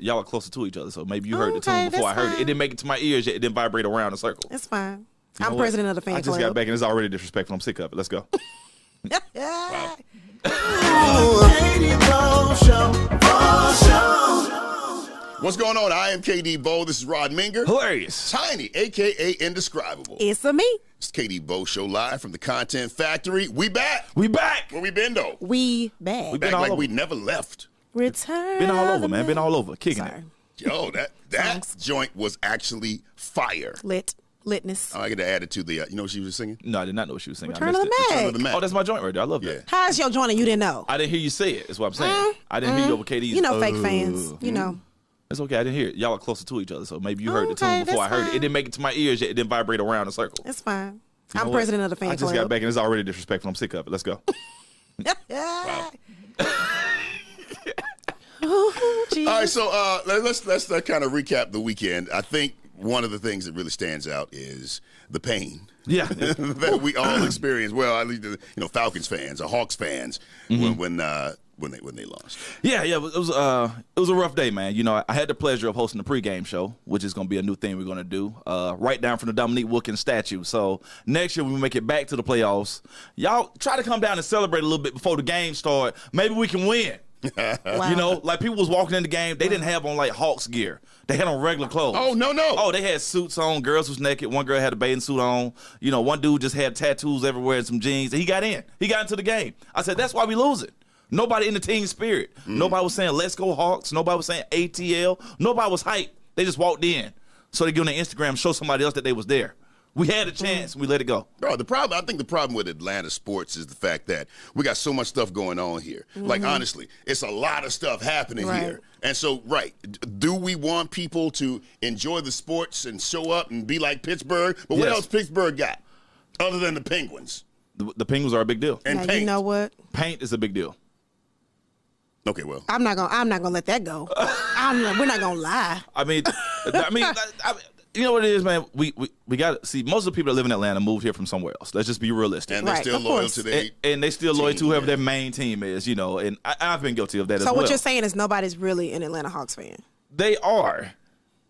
Y'all are closer to each other, so maybe you heard the tune before I heard it. It didn't make it to my ears yet. It didn't vibrate around the circle. It's fine. I'm president of the fan club. I just got back and it's already disrespectful. I'm sick of it. Let's go. Wow. What's going on? I am KD Bowe. This is Rod Minger. Hilarious. Tiny, a.k.a. Indescribable. It's a me. It's KD Bowe Show live from the Content Factory. We back. We back. Where we been, though? We back. We back like we never left. Return. Been all over, man. Been all over. Kicking it. Yo, that joint was actually fire. Litness. Oh, I got to add it to the, you know what she was singing? No, I did not know what she was singing. Return of the Mac. Oh, that's my joint right there. I love that. How's your joint and you didn't know? I didn't hear you say it. That's what I'm saying. I didn't hear you over KD's. You know, fake fans. You know. It's okay. I didn't hear it. Y'all are closer to each other, so maybe you heard the tune before I heard it. It didn't make it to my ears yet. It didn't vibrate around the circle. It's fine. I'm president of the fan club. I just got back and it's already disrespectful. I'm sick of it. Let's go. Wow. All right, so let's kind of recap the weekend. I think one of the things that really stands out is the pain. Yeah, that we all experience. Well, at least Falcons fans or Hawks fans when they lost. Yeah, it was a rough day, man. You know, I had the pleasure of hosting the pregame show, which is going to be a new thing we're going to do, right down from the Dominique Wilkins statue. So next year when we make it back to the playoffs, y'all try to come down and celebrate a little bit before the game start. Maybe we can win. Wow. You know, like people was walking in the game, they didn't have on like Hawks gear. They had on regular clothes. Oh, no. Oh, they had suits on. Girls was naked. One girl had a bathing suit on. You know, one dude just had tattoos everywhere and some jeans. And he got in. He got into the game. I said, that's why we losing. Nobody in the team spirit. Nobody was saying, let's go Hawks. Nobody was saying ATL. Nobody was hyped. They just walked in. So they get on their Instagram and show somebody else that they was there. We had a chance, and we let it go. Bro, I think the problem with Atlanta sports is the fact that we got so much stuff going on here. Like, honestly, it's a lot of stuff happening here. And so, do we want people to enjoy the sports and show up and be like Pittsburgh? But what else Pittsburgh got other than the Penguins? The Penguins are a big deal. And paint. You know what? Paint is a big deal. Okay, well. I'm not gonna let that go. We're not gonna lie. I mean, you know what it is, man? We got to see, most of the people that live in Atlanta moved here from somewhere else. Let's just be realistic. And they're still loyal to their and they still loyal to whoever their main team is, you know, and I've been guilty of that as well. So what you're saying is nobody's really an Atlanta Hawks fan? They are,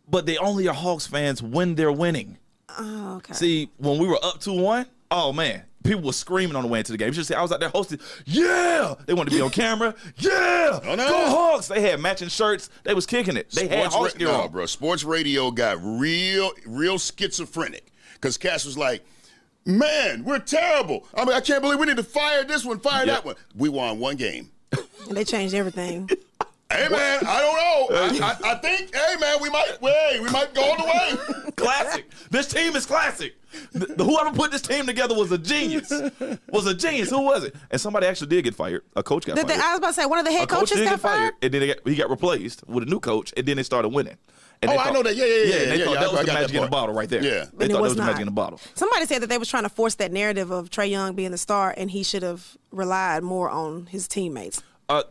but they only are Hawks fans when they're winning. Oh, okay. See, when we were up 2-1, oh, man. People were screaming on the way into the game. You should say I was out there hosting. Yeah, they wanted to be on camera. Yeah, go Hawks. They had matching shirts. They was kicking it. They had Hawks gear on. Bro. Sports radio got real schizophrenic because Cass was like, "Man, we're terrible. I mean, I can't believe we need to fire this one, that one. We won one game, and they changed everything." Hey man, I don't know. I think, hey man, we might go all the way. Classic. This team is classic. Whoever put this team together was a genius. Who was it? And somebody actually did get fired. A coach got fired. I was about to say, one of the head coaches got fired. And then he got replaced with a new coach, and then they started winning. And I know that. Yeah. They thought that was the magic in the bottle right there. Yeah. They thought that was the magic in the bottle. Somebody said that they was trying to force that narrative of Trae Young being the star, and he should have relied more on his teammates.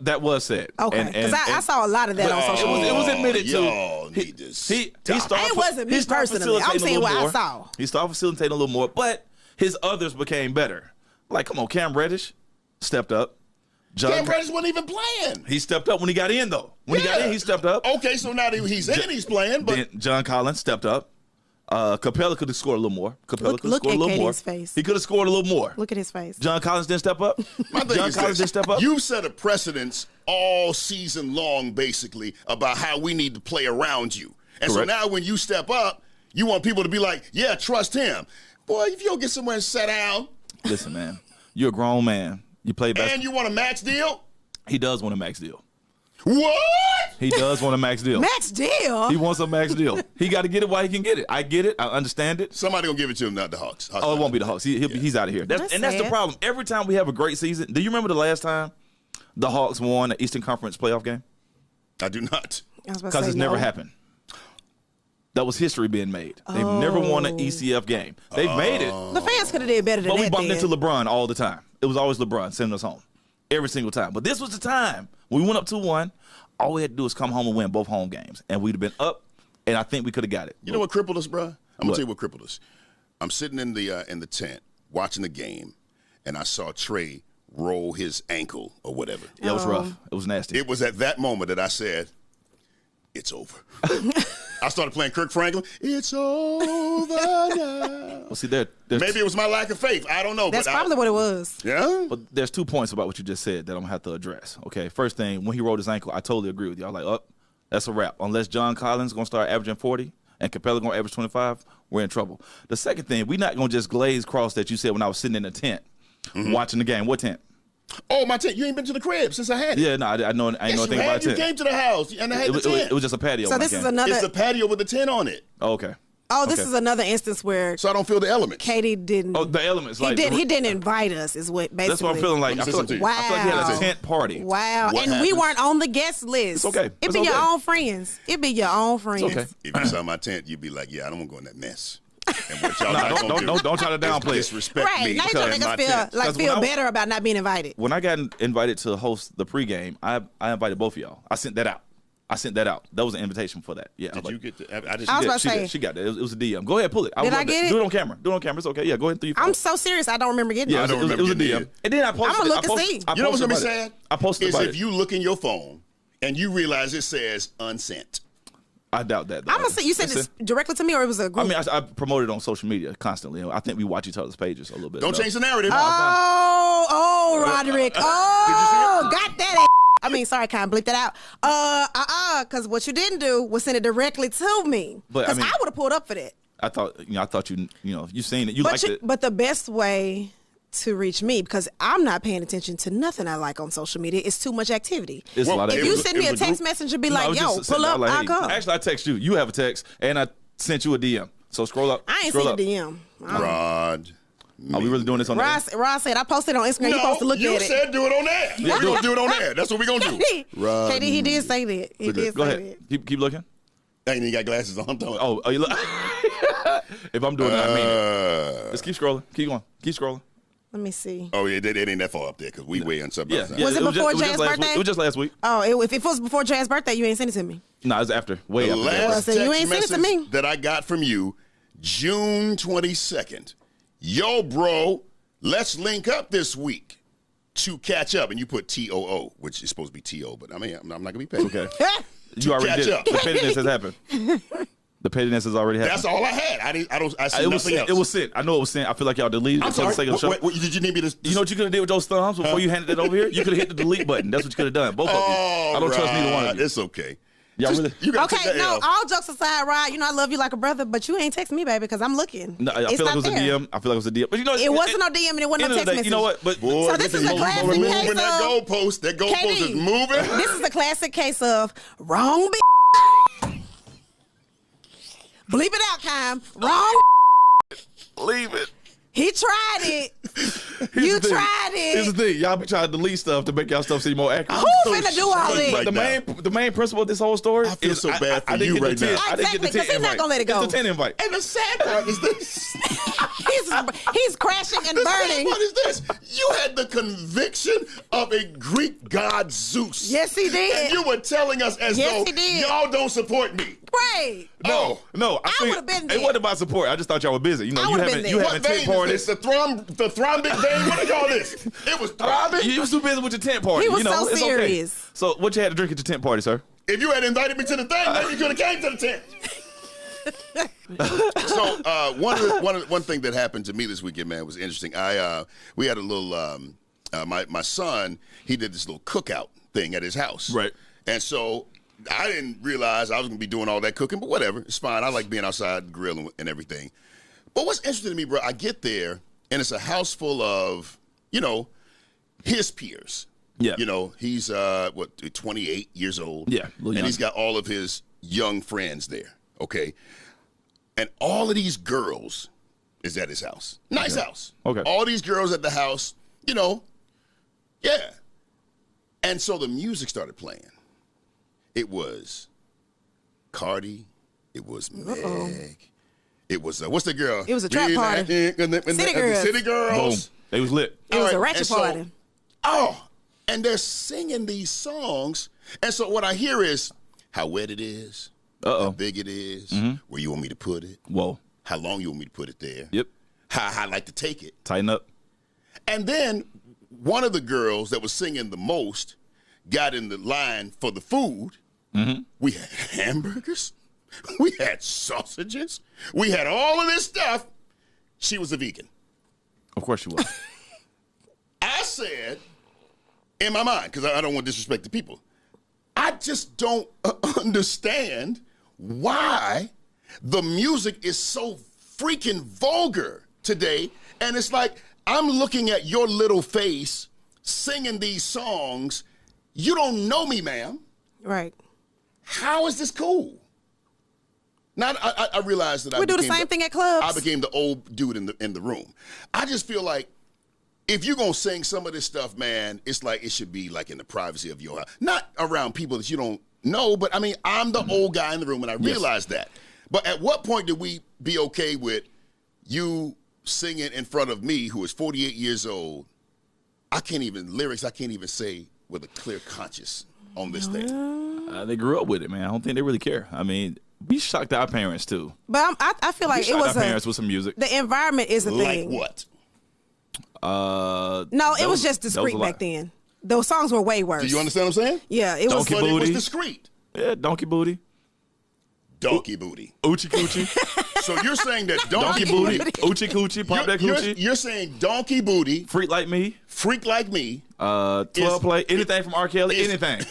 That was said. Okay, because I saw a lot of that on social media. It was admitted to. It wasn't me personally. I'm saying what I saw. He started facilitating a little more, but his others became better. Like, come on, Cam Reddish stepped up. Cam Reddish wasn't even playing. He stepped up when he got in, though. When he got in, he stepped up. Okay, so now that he's in, he's playing. But then John Collins stepped up. Capella could have scored a little more. Look at Katie's face. He could have scored a little more. Look at his face. John Collins didn't step up. John Collins didn't step up. You set a precedence all season long, basically, about how we need to play around you. And so now when you step up, you want people to be like, yeah, trust him. Boy, if you don't get somewhere and sit down. Listen, man, you're a grown man. You play basketball. And you want a max deal? He does want a max deal. What? He does want a max deal. Max deal? He wants a max deal. He got to get it while he can get it. I get it. I understand it. Somebody going to give it to him, not the Hawks. Oh, it won't be the Hawks. He's out of here. That's the problem. Every time we have a great season, do you remember the last time the Hawks won the Eastern Conference playoff game? I do not. Because it's never happened. That was history being made. They've never won an ECF game. They've made it. The fans could have did better than that. But we bumped into LeBron all the time. It was always LeBron sending us home. Every single time. But this was the time. When we went up 2-1, all we had to do was come home and win both home games. And we'd have been up, and I think we could have got it. You know what crippled us, bro? I'm going to tell you what crippled us. I'm sitting in the tent watching the game, and I saw Trae roll his ankle or whatever. Yeah, it was rough. It was nasty. It was at that moment that I said, it's over. I started playing Kirk Franklin. It's over now. Well, see, maybe it was my lack of faith. I don't know. That's probably what it was. Yeah? But there's 2 points about what you just said that I'm going to have to address. Okay, first thing, when he rolled his ankle, I totally agree with you. I was like, that's a wrap. Unless John Collins going to start averaging 40 and Capella going to average 25, we're in trouble. The second thing, we're not going to just glaze cross that you said when I was sitting in the tent watching the game. What tent? Oh, my tent. You ain't been to the crib since I had it. Yeah, no, I ain't know anything about You it. came to the house, and I had the tent. It was just a patio. So this is another. It's a patio with a tent on it. Oh, okay. Oh, this is another instance where So I don't feel the elements. Katie didn't. Oh, the elements. He didn't invite us. Is what basically. That's what I'm feeling like. I feel like he had a tent party. Wow, What and happened? we weren't on the guest list. It's okay. It be your own friends. It be your own friends. It's okay. If you saw my tent, you'd be like, yeah, I don't want to go in that mess. And what y'all Nah, not gonna do don't try to downplay it. disrespect Right. me. Now you're trying to because make my us tent. feel better about not being invited. When I got invited to host the pregame, I invited both of y'all. I sent that out. That was an invitation for that. Yeah. Did you get the? I I was about to say. She got that. It was a DM. Go ahead, pull it. Did I get it? Do it on camera. It's okay. Yeah, go ahead through your phone. I'm so serious. I don't remember getting Yeah, it. don't it was a remember getting DM. it. And then I posted. I'ma look and see. You know what's gonna be sad? I posted is about if it. you look in your phone and you realize it says unsent. I doubt that. Though. I'm gonna say you said this directly to me, or it was a group. I mean, I promoted it on social media constantly. I think we watch each other's pages a little bit. Don't change the narrative. Roderick. Oh, got that. I mean, sorry, can't bleep that out. Because what you didn't do was send it directly to me. But, Because I mean- I would have pulled up for that. I thought you seen it. You liked it. But the best way to reach me, because I'm not paying attention to nothing I like on social media, it's too much activity. It's a lot of If it you was- send me a text message and be like, yo, pull up, I'll come. Actually, I text you. You have a text, and I sent you a DM. So scroll up. I ain't scroll seen up. a DM. Rod. Are we really doing this on there? Rod said, I posted on Instagram. You're supposed to look you at it. said do it on there. We're going to do it on there. That's what we're going to do. Rod. Katie, he did say that. He did Go say ahead. Keep looking. I ain't even got glasses on. Oh, you look. If I'm doing it, I mean it. Just keep scrolling. Keep going. Keep scrolling. Let me see. Oh, yeah, it ain't that far up there because we way on something else. Was it before Jay's birthday? It was just last week. Oh, if it was before Jay's birthday, you ain't sent it to me. No, it was after. Way The after. last So you text ain't sent it to message me. that I got from you, June 22nd. Yo, bro, let's link up this week to catch up. And you put TOO, which is supposed to be TO, but I mean, I'm not going to be paid. Okay. You already catch did. up. The pettiness has happened. The pettiness has already happened. That's all I had. I see It was nothing sent. else. It was sent. I know it was sent. I feel like y'all deleted I'm it for the sorry. sake of the show. What, did you need me to? You know what you could have did with those thumbs before you handed it over here? You could have hit the delete button. That's what you could have done. Both of you. I don't trust neither one of you. It's okay. Y'all Just- really? You gotta Okay, take that no, L. all jokes aside, Rod, you know I love you like a brother, but you ain't text me, baby, because I'm looking. No, I It's feel like it not was a there. DM. I feel like it was a DM. But you know, It wasn't no DM and it wasn't no text message. You know what? But Boy, So this is a listen, classic we're case moving that of- goalpost. That goalpost is Katie, moving. This is a classic case of wrong bleep it out, Kyle. Wrong leave it. He tried it. Here's You the thing. tried it. Here's the thing. Y'all be trying to delete stuff to make y'all stuff seem more accurate. Who finna do all ashamed this? right The main principle of this whole story I feel is so bad for I didn't you get right the 10. now. I didn't get the Exactly, 'cause 10 he's not invite. gonna let it go. It's the 10 invite. And the sad part is this. He's crashing and The sad burning. part is this. You had the conviction of a Greek god Zeus. Yes, he did. And you were telling us as Yes, though he did. y'all don't support me. Right. Oh. No, I think would've been It there. wasn't about support. I just thought y'all were busy. You know, I you would've haven't been you there. having What vein 10 is parties. this? The thrombic vein? What do y'all this? It was throbbing. You was too busy with your tent party. He was you know, so it's serious. Okay. So what you had to drink at your tent party, sir? If you had invited me to the thing, maybe you could have came to the tent. So one thing that happened to me this weekend, man, was interesting. We had a little my son, he did this little cookout thing at his house. Right. And so I didn't realize I was gonna be doing all that cooking, but whatever. It's fine. I like being outside grilling and everything. But what's interesting to me, bro, I get there and it's a house full of, you know, his peers. Yeah. You know, he's 28 years old. Yeah, a little and young. he's got all of his young friends there. Okay. And all of these girls is at his house. Nice house. Okay. All these girls at the house, you know, yeah. And so the music started playing. It was Cardi. It was Meg. It was, what's the girl? It was a trap party. City Girls. City Girls. Boom. They was lit. It was a All right, ratchet and so- party. Oh, and they're singing these songs. And so what I hear is how wet it is, how big it is, where you want me to put it, Whoa. how long you want me to put it there, Yep. how I like to take it. Tighten up. And then one of the girls that was singing the most got in the line for the food, We had hamburgers. We had sausages. We had all of this stuff. She was a vegan. Of course she was. I said, in my mind, because I don't want to disrespect the people, I just don't understand why the music is so freaking vulgar today. And it's like, I'm looking at your little face singing these songs. You don't know me, ma'am. Right. How is this cool? Now, I realize that we do the same thing at clubs. I became the old dude in the room. I just feel like if you're going to sing some of this stuff, man, it's like it should be like in the privacy of your house. Not around people that you don't know, but I mean, I'm the old guy in the room, and I realize that. But at what point did we be okay with you singing in front of me, who is 48 years old? I can't even say with a clear conscience on this thing. They grew up with it, man. I don't think they really care. I mean, we shocked our parents too. But I feel like we it was our parents with some music. The environment is a thing. Like what? No, it was just discreet back then. Those songs were way worse. Do you understand what I'm saying? Yeah, it was. But it was discreet. Yeah, donkey booty. Donkey booty. Oochie coochie. So you're saying that donkey booty, oochie coochie, pop that coochie. You're saying donkey booty, freak like me, 12 play, anything from R. Kelly, anything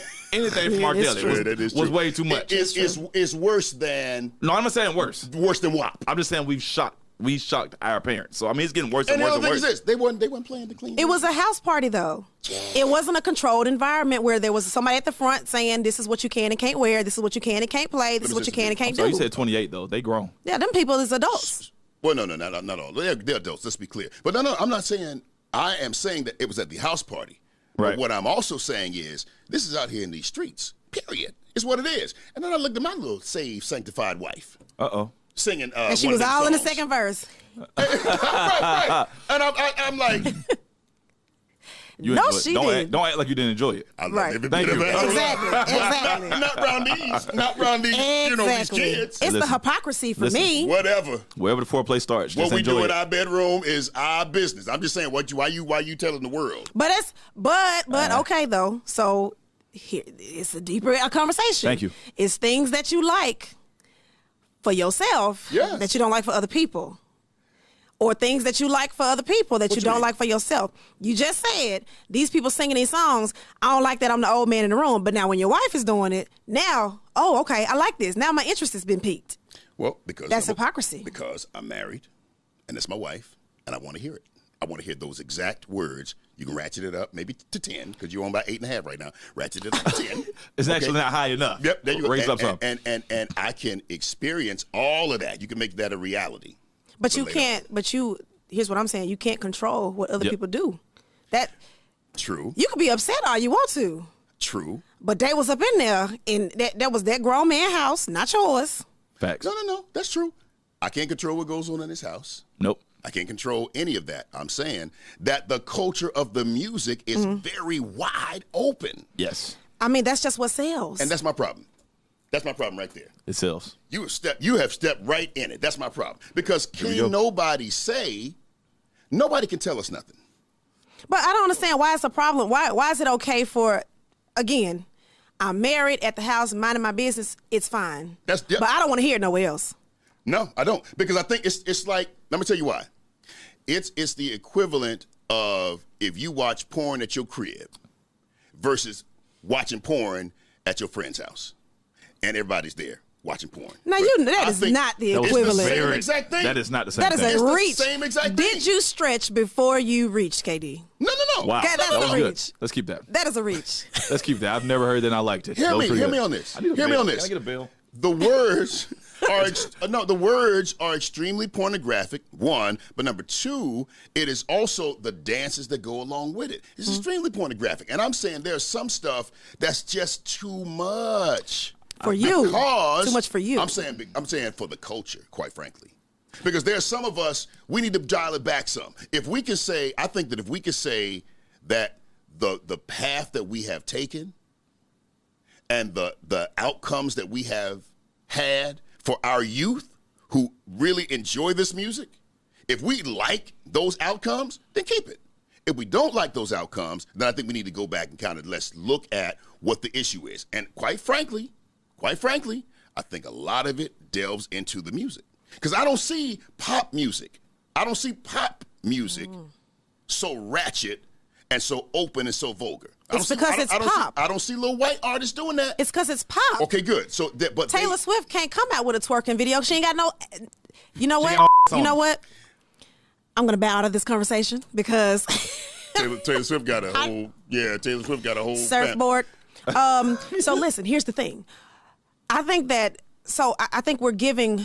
from R. Kelly was way too much. It's worse than. No, I'm not saying worse. Worse than WAP. I'm just saying we shocked our parents. So I mean, it's getting worse and worse and worse. Is they weren't playing the clean. It was a house party though. Yeah. It wasn't a controlled environment where there was somebody at the front saying, "This is what you can and can't wear. This is what you can and can't play. This is what you can and can't do." So you said 28 though. They grown. Yeah, them people is adults. Well, no, not all. They're adults. Let's be clear. But no, I'm not saying. I am saying that it was at the house party. Right. But what I'm also saying is this is out here in these streets. Period. It's what it is. And then I looked at my little saved, sanctified wife. Singing. And she was all in the second verse. right. And I'm like. No, she didn't. Don't act like you didn't enjoy it. I love right. Thank you. Exactly. Not around these, these kids. It's the hypocrisy for me. Whatever. Wherever the foreplay starts. What we do in our bedroom is our business. I'm just saying, why you telling the world? But okay though. So here, it's a deeper conversation. Thank you. It's things that you like for yourself that you don't like for other people. Or things that you like for other people that you don't like for yourself. You just said, these people singing these songs, I don't like that I'm the old man in the room. But now when your wife is doing it, now, okay, I like this. Now my interest has been piqued. Well, because that's hypocrisy. Because I'm married, and it's my wife, and I want to hear it. I want to hear those exact words. You can ratchet it up maybe to 10, because you're on about 8.5 right now. Ratchet it up to 10. It's actually not high enough. Yep, there you go. Raise up some. And I can experience all of that. You can make that a reality. But you can't, here's what I'm saying, you can't control what other people do. True. You could be upset all you want to. True. But they was up in there, and that was that grown man house, not yours. Facts. No, that's true. I can't control what goes on in this house. Nope. I can't control any of that. I'm saying that the culture of the music is very wide open. Yes. I mean, that's just what sells. And that's my problem. That's my problem right there. It sells. You have stepped right in it. That's my problem. Because nobody can tell us nothing. But I don't understand why it's a problem. Why is it okay for, again, I'm married at the house, minding my business, it's fine. But I don't want to hear it nowhere else. No, I don't. Because I think it's like, let me tell you why. It's the equivalent of if you watch porn at your crib versus watching porn at your friend's house. And everybody's there watching porn. Now, that is not the equivalent. It's the same exact thing. That is not the same thing. That is a reach. It's the same exact thing. Did you stretch before you reached, KD? No. Wow. Okay, that was a reach. Good. Let's keep that. That is a reach. Let's keep that. I've never heard that and I liked it. Hear me on this. Hear me on this. Can I get a bill? The words are extremely pornographic, one, but number two, it is also the dances that go along with it. It's extremely pornographic. And I'm saying there's some stuff that's just too much. For you. Because too much for you. I'm saying for the culture, quite frankly. Because there's some of us, we need to dial it back some. I think that if we could say that the path that we have taken and the outcomes that we have had for our youth who really enjoy this music, if we like those outcomes, then keep it. If we don't like those outcomes, then I think we need to go back and let's look at what the issue is. And quite frankly, quite frankly, I think a lot of it delves into the music. Because I don't see pop music. I don't see pop music so ratchet and so open and so vulgar. It's because it's pop. I don't see little white artists doing that. It's because it's pop. Okay, good. So, but Taylor Swift can't come out with a twerking video. She ain't got no. You know what? You know what? I'm gonna bow out of this conversation because Taylor Swift got a whole. Taylor Swift got a whole surfboard. So listen, here's the thing. I think that. So I think we're giving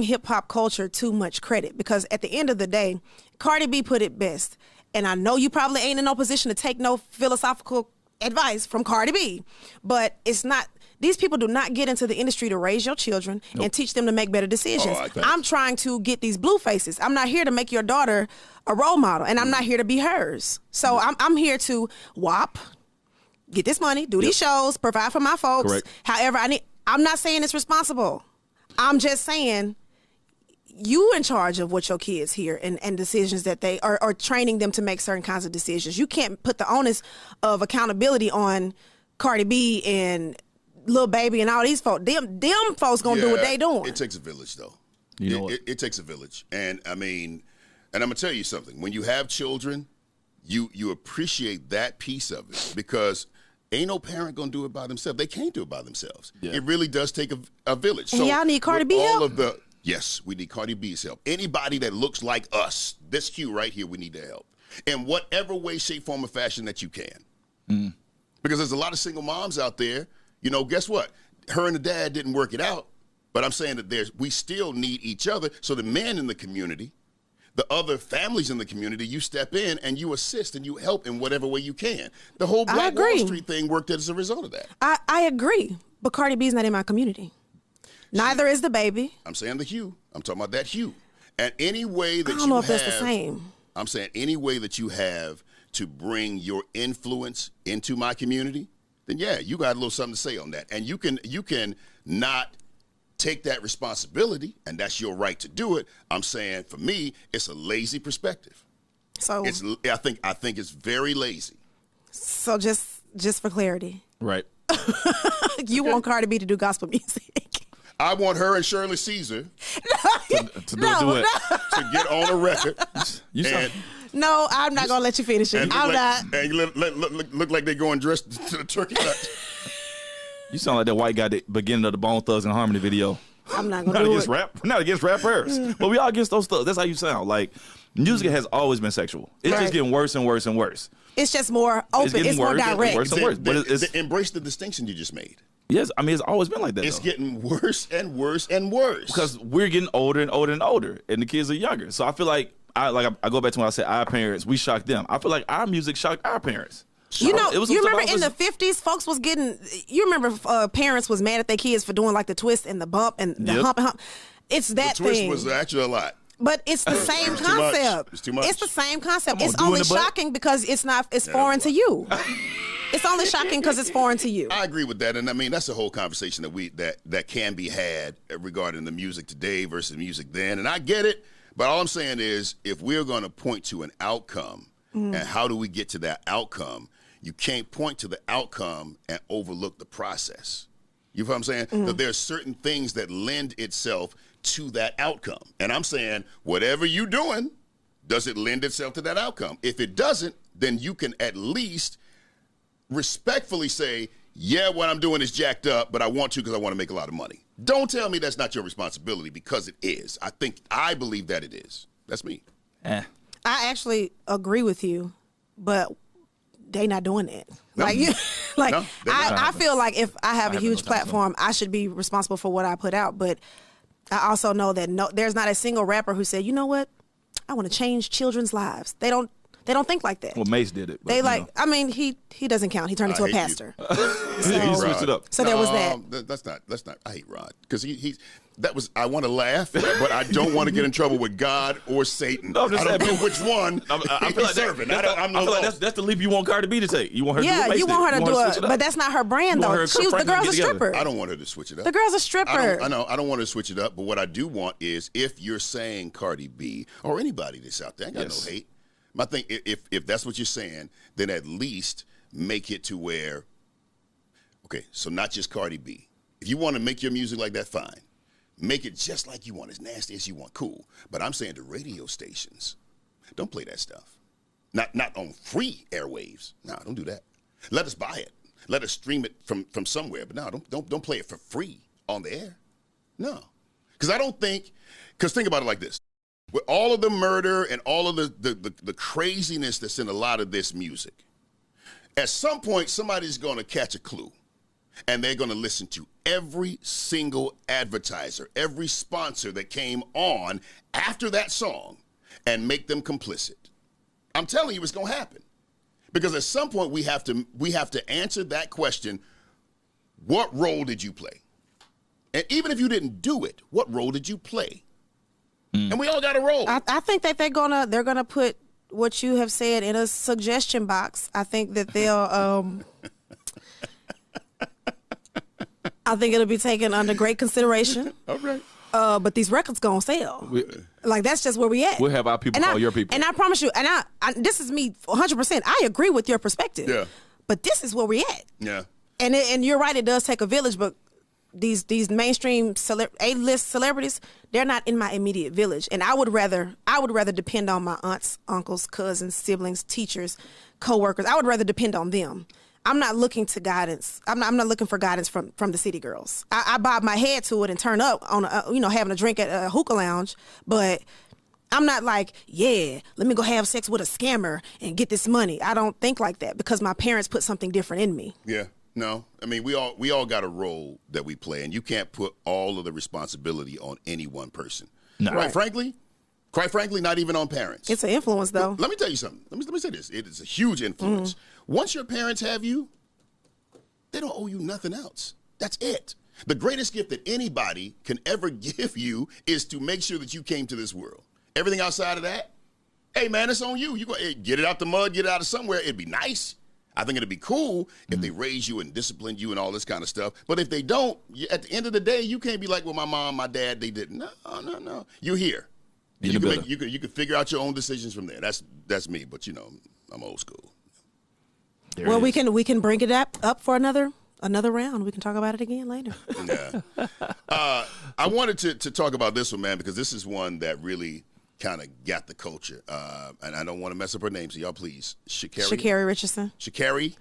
hip hop culture too much credit because at the end of the day, Cardi B put it best. And I know you probably ain't in no position to take no philosophical advice from Cardi B, but it's not. These people do not get into the industry to raise your children and teach them to make better decisions. I'm trying to get these blue faces. I'm not here to make your daughter a role model, and I'm not here to be hers. So I'm here to WAP, get this money, do these shows, provide for my folks. Correct. However, I'm not saying it's responsible. I'm just saying you in charge of what your kids hear and decisions that they are training them to make certain kinds of decisions. You can't put the onus of accountability on Cardi B and Lil Baby and all these folks. Them folks gonna do what they doing. It takes a village, though. You know it takes a village, and I mean, and I'm gonna tell you something. When you have children, you appreciate that piece of it because ain't no parent gonna do it by themselves. They can't do it by themselves. Yeah. It really does take a village. And so y'all need Cardi B help. Yes, we need Cardi B's help. Anybody that looks like us, this Q right here, we need their help in whatever way, shape, form, or fashion that you can. Because there's a lot of single moms out there. You know, guess what? Her and the dad didn't work it out, but I'm saying that we still need each other. So the men in the community, the other families in the community, you step in and you assist and you help in whatever way you can. The whole Black Wall Street thing worked as a result of that. I agree, but Cardi B's not in my community. Neither is the baby. I'm saying the hue. I'm talking about that hue. And any way that you have. I don't know if that's the same. I'm saying any way that you have to bring your influence into my community, then yeah, you got a little something to say on that. And you can not take that responsibility, and that's your right to do it. I'm saying for me, it's a lazy perspective. So I think it's very lazy. So just for clarity. Right. You want Cardi B to do gospel music. I want her and Shirley Caesar to do it. To get on a record. No, I'm not gonna let you finish it. I'm not. And you look like they're going dressed to the turkey cut. You sound like that white guy at the beginning of the Bone Thugs and Harmony video. I'm not gonna do it. We're not against rappers, but we all against those thugs. That's how you sound. Like music has always been sexual. It's just getting worse and worse and worse. It's just more open. It's more direct. Worse and worse. But embrace the distinction you just made. Yes, I mean, it's always been like that. It's getting worse and worse and worse. Because we're getting older and older and older, and the kids are younger. So I feel like, I go back to when I said our parents, we shocked them. I feel like our music shocked our parents. You know, you remember in the 50s, folks was getting, you remember parents was mad at their kids for doing like the twist and the bump and the hump and hump. It's that thing. The twist was actually a lot. But it's the same concept. It's too much. It's the same concept. It's only shocking because it's foreign to you. It's only shocking because it's foreign to you. I agree with that, and I mean that's a whole conversation that can be had regarding the music today versus music then. And I get it, but all I'm saying is if we're going to point to an outcome, and how do we get to that outcome? You can't point to the outcome and overlook the process. You know what I'm saying? That there's certain things that lend itself to that outcome, and I'm saying whatever you're doing, does it lend itself to that outcome? If it doesn't, then you can at least respectfully say, yeah, what I'm doing is jacked up, but I want to because I want to make a lot of money. Don't tell me that's not your responsibility because it is. I believe that it is. That's me. I actually agree with you, but they not doing that. No. I feel like if I have a huge platform, I should be responsible for what I put out. But I also know that there's not a single rapper who said, you know what, I want to change children's lives. They don't think like that. Well, Mace did it. But, I mean, he doesn't count. He turned into a pastor. He switched it up. So there was that. That's not. I hate Rod because I want to laugh, but I don't want to get in trouble with God or Satan. No, I don't know which one. I feel like serving. I feel like that's the leap you want Cardi B to take. You want her to do what Mace you want her to do it, up. but that's not her brand though. The girl's a stripper. I don't want her to switch it up. The girl's a stripper. I know. I don't want her to switch it up, but what I do want is if you're saying Cardi B or anybody that's out there, I got no hate. My thing, if that's what you're saying, then at least make it to where, okay, so not just Cardi B, If you want to make your music like that, fine. Make it just like you want, as nasty as you want, cool. But I'm saying to radio stations, don't play that stuff. Not on free airwaves. No, don't do that. Let us buy it. Let us stream it from somewhere. But no, don't play it for free on the air. No. Because think about it like this. With all of the murder and all of the craziness that's in a lot of this music, at some point, somebody's going to catch a clue. And they're going to listen to every single advertiser, every sponsor that came on after that song and make them complicit. I'm telling you, it's going to happen. Because at some point, we have to answer that question, what role did you play? And even if you didn't do it, what role did you play? And we all got a role. I think that they're gonna put what you have said in a suggestion box. I think that they'll I think it'll be taken under great consideration. All right. But these records gonna sell. Like, that's just where we at. We'll have our people call your people. And I promise you, and I this is me 100%. I agree with your perspective. Yeah. But this is where we at. Yeah. And you're right, it does take a village, but these mainstream A-list celebrities, they're not in my immediate village. And I would rather depend on my aunts, uncles, cousins, siblings, teachers, co-workers. I would rather depend on them. I'm not looking to guidance. I'm not looking for guidance from the city girls. I bob my head to it and turn up on having a drink at a hookah lounge, but I'm not like, yeah, let me go have sex with a scammer and get this money. I don't think like that because my parents put something different in me. Yeah. No, I mean, we all got a role that we play, and you can't put all of the responsibility on any one person. No. Quite frankly, not even on parents. It's an influence, though. Let me tell you something. Let me say this. It is a huge influence. Once your parents have you, they don't owe you nothing else. That's it. The greatest gift that anybody can ever give you is to make sure that you came to this world. Everything outside of that, hey, man, it's on you. You go get it out the mud, get it out of somewhere. It'd be nice. I think it'd be cool if they raise you and discipline you and all this kind of stuff. But if they don't, at the end of the day, you can't be like, well, my mom, my dad, they didn't. No. You're here. And you can figure out your own decisions from there. That's me. But I'm old school. Well, we can bring it up for another round. We can talk about it again later. Yeah. I wanted to talk about this one, man, because this is one that really kind of got the culture. And I don't want to mess up her name, so y'all please. Sha'Carri Richardson. Sha'Carri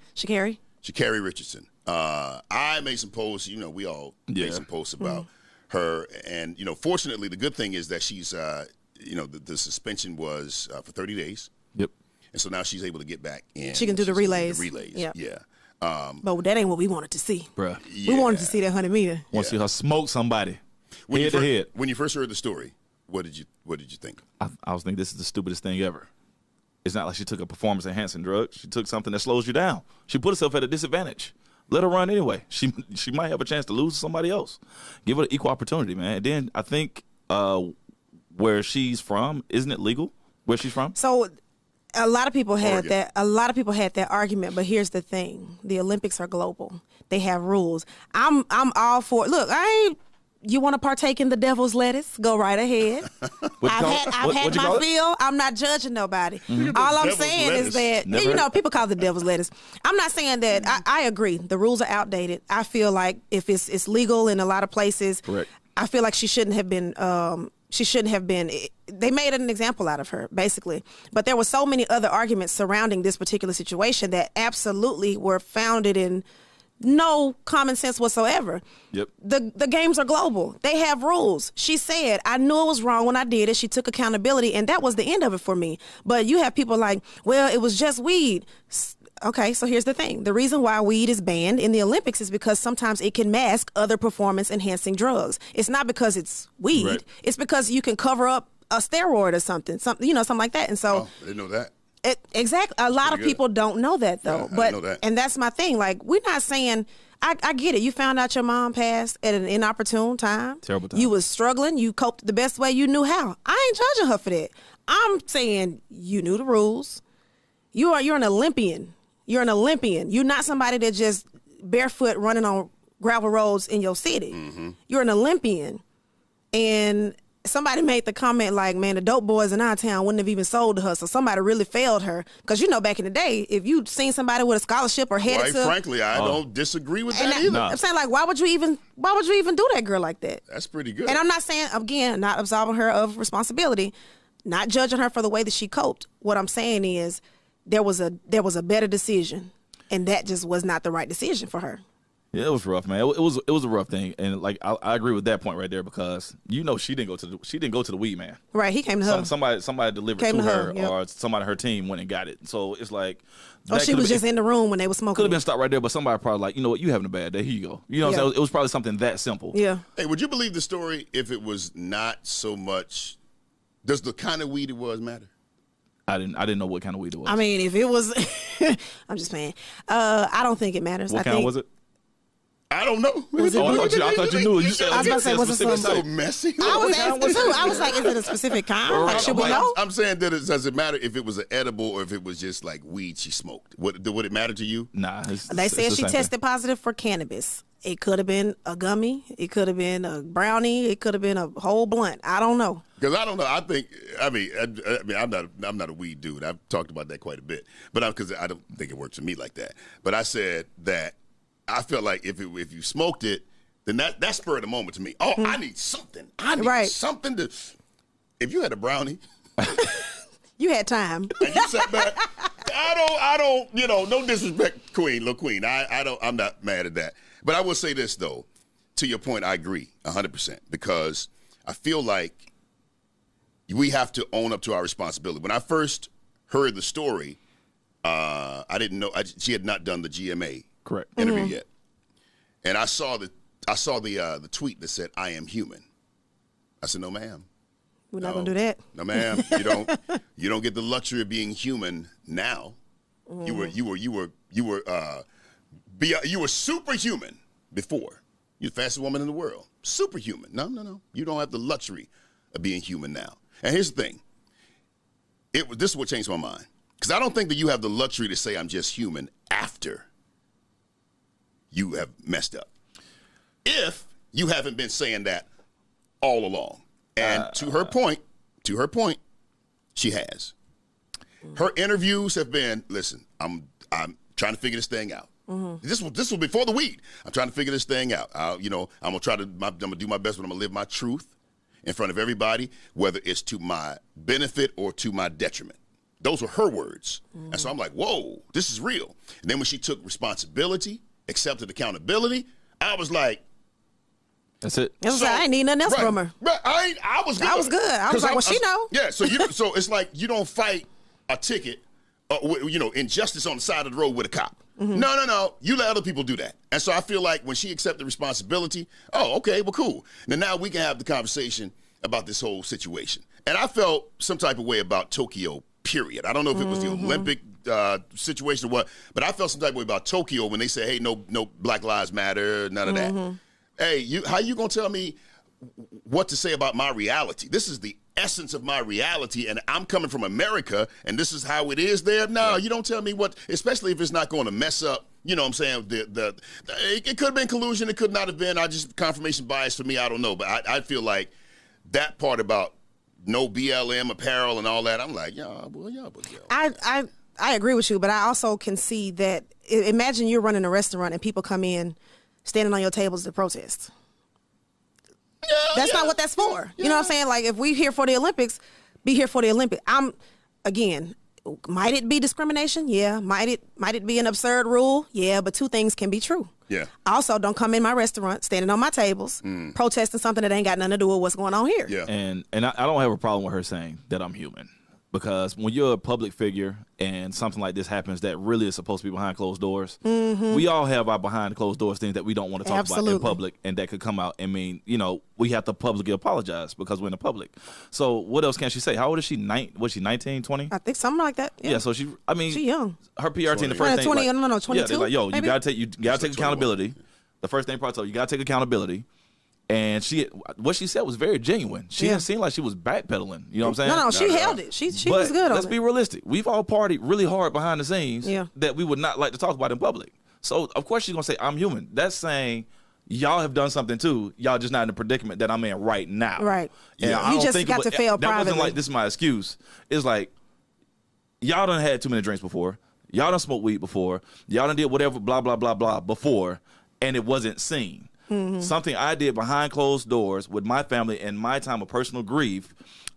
Richardson. I made some posts. We all made some posts about her. And, fortunately, the good thing is that she's, the suspension was for 30 days. Yep. And so now she's able to get back in. She can do the relays. Yep. Yeah. But that ain't what we wanted to see. Bruh. Yeah. We wanted to see that 100 meter. Want to see her smoke somebody. Head to head. When you first heard the story, what did you think? I was thinking this is the stupidest thing ever. It's not like she took a performance-enhancing drug. She took something that slows you down. She put herself at a disadvantage. Let her run anyway. She might have a chance to lose to somebody else. Give her an equal opportunity, man. And then I think where she's from, isn't it legal where she's from? So a lot of people had that. A lot of people had that argument. But here's the thing: the Olympics are global. They have rules. I'm all for. Look, you want to partake in the devil's lettuce? Go right ahead. I've had my fill. I'm not judging nobody. All I'm saying is that people call it the devil's lettuce. I'm not saying that. I agree. The rules are outdated. I feel like if it's legal in a lot of places, correct. I feel like she shouldn't have been. They made an example out of her, basically. But there were so many other arguments surrounding this particular situation that absolutely were founded in no common sense whatsoever. Yep. The games are global. They have rules. She said, I knew it was wrong when I did it. She took accountability, and that was the end of it for me. But you have people like, well, it was just weed. Okay, so here's the thing. The reason why weed is banned in the Olympics is because sometimes it can mask other performance-enhancing drugs. It's not because it's weed. Right. It's because you can cover up a steroid or something like that. And so I didn't know that. Exactly. A lot of people don't know that, though. Yeah, I know that. And that's my thing. Like, we're not saying, I get it. You found out your mom passed at an inopportune time. Terrible time. You was struggling. You coped the best way you knew how. I ain't judging her for that. I'm saying you knew the rules. You're an Olympian. You're an Olympian. You're not somebody that just barefoot running on gravel roads in your city. Mm-hmm. You're an Olympian. And somebody made the comment like, man, the dope boys in our town wouldn't have even sold to her. So somebody really failed her. Because, back in the day, if you seen somebody with a scholarship or headed Quite to... frankly, I don't disagree with that either. I'm saying, like, why would you even do that girl like that? That's pretty good. And I'm not saying, again, not absolving her of responsibility, not judging her for the way that she coped. What I'm saying is there was a better decision, and that just was not the right decision for her. Yeah, it was rough, man. It was a rough thing, and like I agree with that point right there because she didn't go to the weed man. Right, he came to her. Somebody delivered to her, yep. Or somebody on her team went and got it. So it's like, she was just in the room when they were smoking. Could have been stopped right there, but somebody probably like, you know what, you having a bad day. Here you go. You know what I'm saying? It was probably something that simple. Yeah. Hey, would you believe the story if it was not so much? Does the kind of weed it was matter? I didn't know what kind of weed it was. I mean, if it was, I'm just saying. I don't think it matters. What kind was it? I don't know. I thought you knew. You said I was about to say, was it so messy? I was asking too. I was like, is it a specific kind? Like, should we know? I'm saying that does it matter if it was an edible or if it was just like weed she smoked? Would it matter to you? Nah. They said she tested positive for cannabis. It could have been a gummy. It could have been a brownie. It could have been a whole blunt. I don't know. Because I don't know. I'm not a weed dude. I've talked about that quite a bit. But because I don't think it works for me like that. But I said that I felt like if you smoked it, then that spurred the moment to me. Oh, I need something. I need something to. If you had a brownie, you had time. And you sat back. I don't. No disrespect, Lil Queen. I'm not mad at that. But I will say this though. To your point, I agree 100% because I feel like we have to own up to our responsibility. When I first heard the story, I didn't know she had not done the GMA. Correct. Interview yet, and I saw the tweet that said "I am human." I said, "No, ma'am, we're not gonna do that." No, ma'am, you don't get the luxury of being human now. You were superhuman before. You're the fastest woman in the world, superhuman. No, you don't have the luxury of being human now. And here's the thing: this is what changed my mind because I don't think that you have the luxury to say I'm just human after you have messed up. If you haven't been saying that all along. And to her point, she has. Her interviews have been, listen, I'm trying to figure this thing out. Mm-hmm. This was before the weed. I'm trying to figure this thing out. I'm gonna do my best, but I'm gonna live my truth in front of everybody, whether it's to my benefit or to my detriment. Those were her words. Mm-hmm. And so I'm like, whoa, this is real. And then when she took responsibility, accepted accountability, I was like, that's it. I ain't need nothing else from her. Right. I was good. I was good. I was like, well, she know. Yeah. So it's like you don't fight a ticket, injustice on the side of the road with a cop. Mm-hmm. No. You let other people do that. And so I feel like when she accepted responsibility, oh, okay, well, cool. Now we can have the conversation about this whole situation. And I felt some type of way about Tokyo, period. I don't know if it was the Olympic situation or what, but I felt some type of way about Tokyo when they said, hey, no Black Lives Matter, none of that. Hey, how you gonna tell me what to say about my reality? This is the essence of my reality, and I'm coming from America, and this is how it is there. No, you don't tell me what, especially if it's not going to mess up. You know what I'm saying? It could have been collusion. It could not have been. Confirmation bias for me. I don't know, but I feel like that part about no BLM apparel and all that. I'm like, y'all. I agree with you, but I also can see that. Imagine you're running a restaurant and people come in, standing on your tables to protest. That's not what that's for. You know what I'm saying? Like, if we here for the Olympics, be here for the Olympics. Might it be discrimination? Yeah. Might it be an absurd rule? Yeah, but two things can be true. Yeah. Also, don't come in my restaurant, standing on my tables, protesting something that ain't got nothing to do with what's going on here. Yeah. And I don't have a problem with her saying that I'm human. Because when you're a public figure and something like this happens that really is supposed to be behind closed doors, we all have our behind closed doors things that we don't want to talk about in public and that could come out and mean, we have to publicly apologize because we're in the public. So what else can she say? How old is she? Was she 19, 20? I think something like that. Yeah, so she young. Her PR team, the first thing. 20, no, 22. Yeah, they're like, yo, maybe? you gotta take accountability. The first thing probably told you gotta take accountability. And what she said was very genuine. She didn't seem like she was backpedaling. You know what I'm saying? No, she held it. She was good on it. Let's be realistic. We've all partied really hard behind the scenes that we would not like to talk about in public. So, of course, she's going to say, I'm human. That's saying y'all have done something too. Y'all just not in the predicament that I'm in right now. Right. And I you just got to fail that privately. wasn't like, this is my excuse. It's like, y'all done had too many drinks before. Y'all done smoked weed before. Y'all done did whatever, blah, blah, blah, blah, before, and it wasn't seen. Mm-hmm. Something I did behind closed doors with my family in my time of personal grief,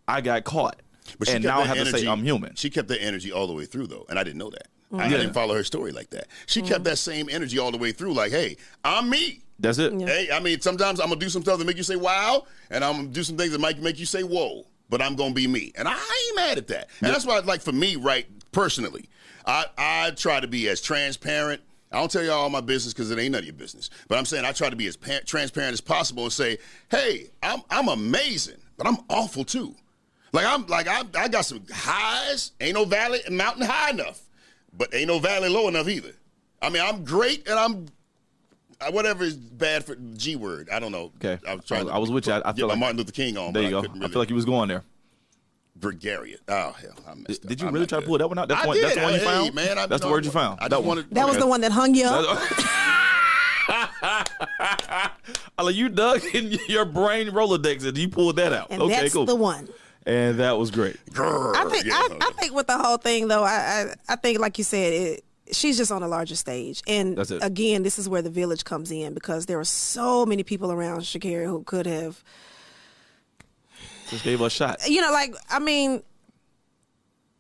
I got caught. And now I have to say I'm human. She kept that energy all the way through, though, and I didn't know that. Mm-hmm. I didn't follow her story like that. She kept that same energy all the way through, like, hey, I'm me. That's it. Yeah. Hey, I mean, sometimes I'm going to do some stuff that make you say, wow, and I'm going to do some things that might make you say, whoa, but I'm going to be me. And I ain't mad at that. And that's why, like, for me, right, personally, I try to be as transparent. I don't tell you all my business because it ain't none of your business. But I'm saying I try to be as transparent as possible and say, hey, I'm amazing, but I'm awful too. I got some highs. Ain't no valley and mountain high enough, but ain't no valley low enough either. I mean, I'm great and I'm whatever is bad for the G word. I don't know. Okay, I was with you. I feel like like Martin Luther King on. There you go. I feel like you was going there. Gregarious. Oh hell, I messed up. Did you really try to pull that one out? That's the one you found. Man, that's the word you found. That was the one that hung you up. I like you dug in your brain Rolodex and you pulled that out. And okay, that's cool. the one. And that was great. I think with the whole thing though, I think like you said, she's just on a larger stage. And again, this is where the village comes in because there were so many people around Sha'Carri who could have just gave her a shot. You know, like, I mean,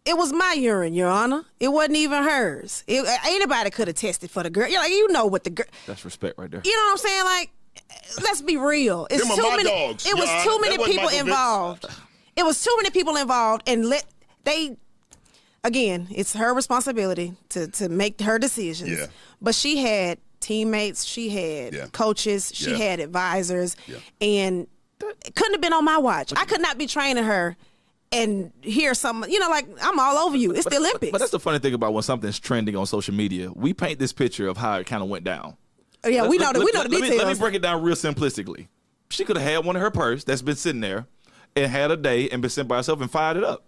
it was my urine, Your Honor. It wasn't even hers. Anybody could have tested for the girl. You're like, you know what the girl. That's respect right there. You know what I'm saying? Like, let's be real. It's Them too my many. dogs, It was Your too Honor. many That wasn't people Michael involved. It was too many people involved, and again, it's her responsibility to make her decisions. Yeah. But she had teammates, she had coaches, she had advisors, and it couldn't have been on my watch. I could not be training her and hear something, you know, like, I'm all over you. It's the Olympics. But that's the funny thing about when something's trending on social media. We paint this picture of how it kind of went down. Yeah, we know the details. Let me break it down real simplistically. She could have had one in her purse that's been sitting there and had a day and been sent by herself and fired it up.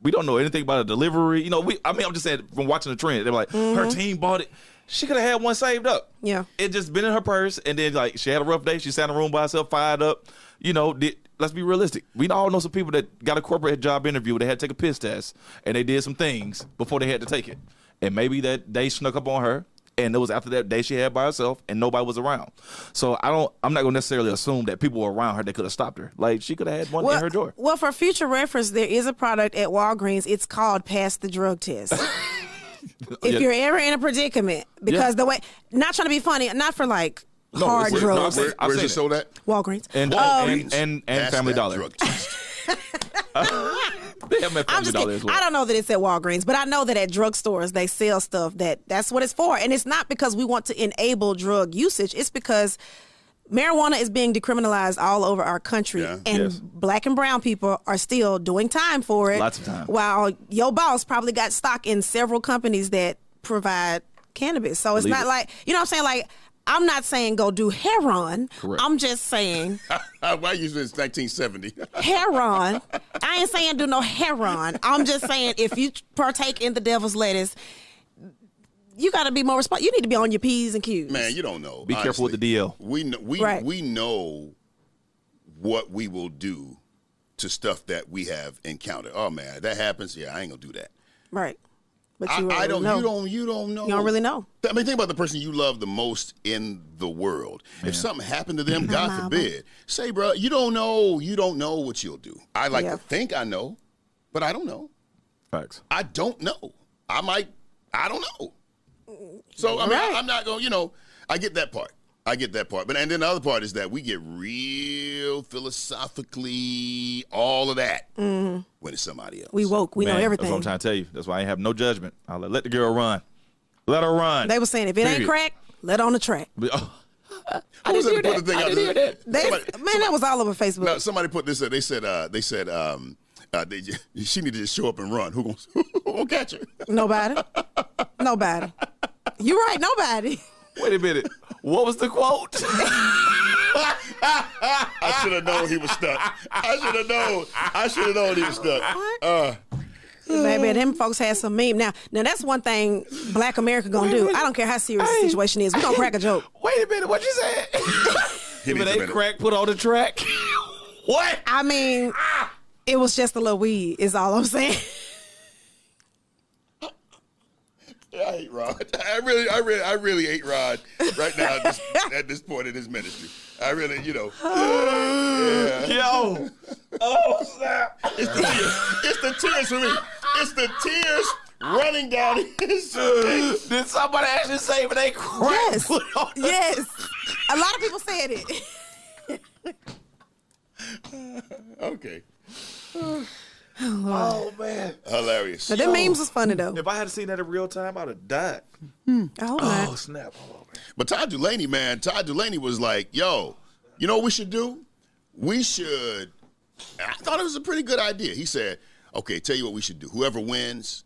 We don't know anything about a delivery. You know, I'm just saying from watching the trend, they're like, her team bought it. She could have had one saved up. Yeah. It just been in her purse, and then, like, she had a rough day. She sat in a room by herself, fired up. You know, let's be realistic. We all know some people that got a corporate job interview. They had to take a piss test, and they did some things before they had to take it. And maybe that day snuck up on her, and it was after that day she had by herself, and nobody was around. So I'm not going to necessarily assume that people were around her that could have stopped her. Like, she could have had one in her drawer. Well, for future reference, there is a product at Walgreens. It's called Pass the Drug Test. If you're ever in a predicament, because the way, not trying to be funny, not for like hard drugs. Where's it sold at? Walgreens. And Family Dollar. I'm just kidding. Well. I don't know that it's at Walgreens, but I know that at drugstores they sell stuff that's what it's for. And it's not because we want to enable drug usage. It's because marijuana is being decriminalized all over our country, and black and brown people are still doing time for it. Lots of time. While your boss probably got stock in several companies that provide cannabis. So it's not like, you know what I'm saying? Like, I'm not saying go do heroin. Correct. I'm just saying. Why you say it's 1970? Heroin. I ain't saying do no heroin. I'm just saying if you partake in the devil's lettuce, you got to be more responsible. You need to be on your P's and Q's. Man, you don't know. Be careful with the DL. We know what we will do to stuff that we have encountered. Oh man, that happens. Yeah, I ain't gonna do that. Right. But you don't know. You don't really know. I mean, think about the person you love the most in the world. Man. If something happened to them, God forbid, say, bro, you don't know. You don't know what you'll do. I like to think I know, but I don't know. Facts. I don't know. I don't know. So, I mean, I'm not going, I get that part. But and then the other part is that we get real philosophically all of that when it's somebody else. We woke. We know everything. That's what I'm trying to tell you. That's why I ain't have no judgment. I'll let the girl run. Let her run. They were saying if it ain't crack, let on the track. I didn't hear that. That was all over Facebook. No, somebody put this. They said she need to just show up and run. Who gonna catch her? Nobody. You're right. Nobody. Wait a minute. What was the quote? I should have known he was stuck. I should have known he was stuck. Baby, them folks had some meme. Now that's one thing Black America gonna do. I don't care how serious the situation is. We gonna crack a joke. Wait a minute, what you said? If it ain't crack, put on the track. What? I mean, it was just a little weed, is all I'm saying. I hate Rod. I really hate Rod right now at this point in his ministry. I really, Yo. Oh, snap. It's the tears for me. It's the tears running down his face. Did somebody actually say when they crack? Yes. Yes. A lot of people said it. Okay. Oh, man. Hilarious. But them memes was funny, though. If I had seen that in real time, I'd have died. I hope not. Oh, snap. Hold on, man. But Todd Dulaney was like, yo, you know what we should do? I thought it was a pretty good idea. He said, okay, tell you what we should do. Whoever wins,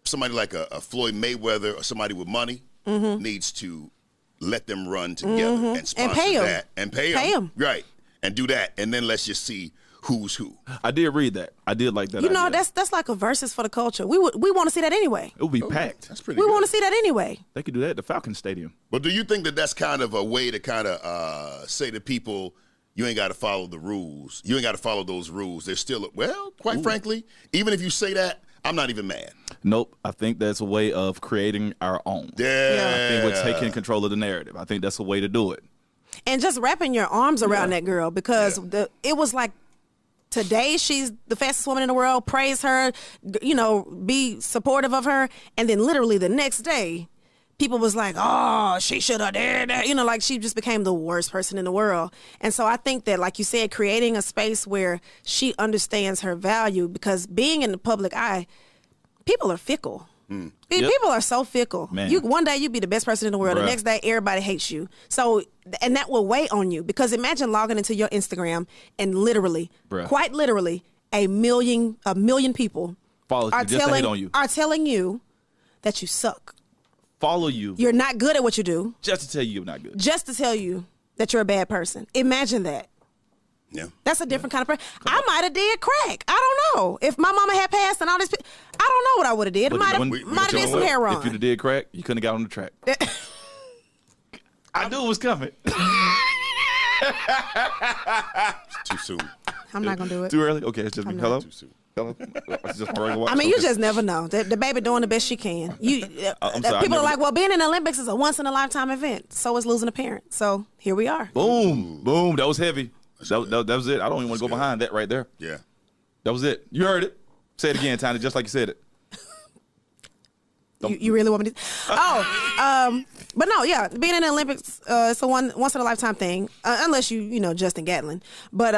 somebody like a Floyd Mayweather or somebody with money needs to let them run together and sponsor that. And pay them. Right. And do that. And then let's just see who's who. I did read that. I did like that. You know, that's like a versus for the culture. We want to see that anyway. It would be packed. That's pretty We good. want to see that anyway. They could do that at the Falcon Stadium. But do you think that that's kind of a way to kind of say to people, you ain't got to follow the rules. You ain't got to follow those rules. They're still, quite frankly, even if you say that, I'm not even mad. Nope. I think that's a way of creating our own. Yeah. I think we're taking control of the narrative. I think that's a way to do it. And just wrapping your arms around that girl, because it was like, today she's the fastest woman in the world, praise her, be supportive of her, and then literally the next day, people was like, oh, she should have did that. Like she just became the worst person in the world. And so I think that, like you said, creating a space where she understands her value, because being in the public eye, people are fickle. People are so fickle. Man. One day you be the best person in the world. Bruh. The next day everybody hates you. So, and that will weigh on you, because imagine logging into your Instagram and literally, quite literally, a million people Follow you just to hate on you. Are telling you that you suck. Follow you. You're not good at what you do. Just to tell you you're not good. Just to tell you that you're a bad person. Imagine that. Yeah. That's a different kind of person. I might have did crack. I don't know. If my mama had passed and all this, I don't know what I would have did. Might have did some hair wrong. If you'd have did crack, you couldn't have got on the track. I knew it was coming. It's too soon. I'm not going to do it. Too early? Okay, it's just hello? Too soon. Hello? It's just my regular watch. I mean, you just never know. The baby doing the best she can. I'm sorry, people are like, well, being in the Olympics is a once-in-a-lifetime event. So is losing a parent. So here we are. Boom. Boom. That was heavy. That was it. I don't even want to go behind that right there. Yeah. That was it. You heard it. Say it again, Tiny, just like you said it. You really want me to? But no, yeah, being in the Olympics, it's a once-in-a-lifetime thing, unless you Justin Gatlin. But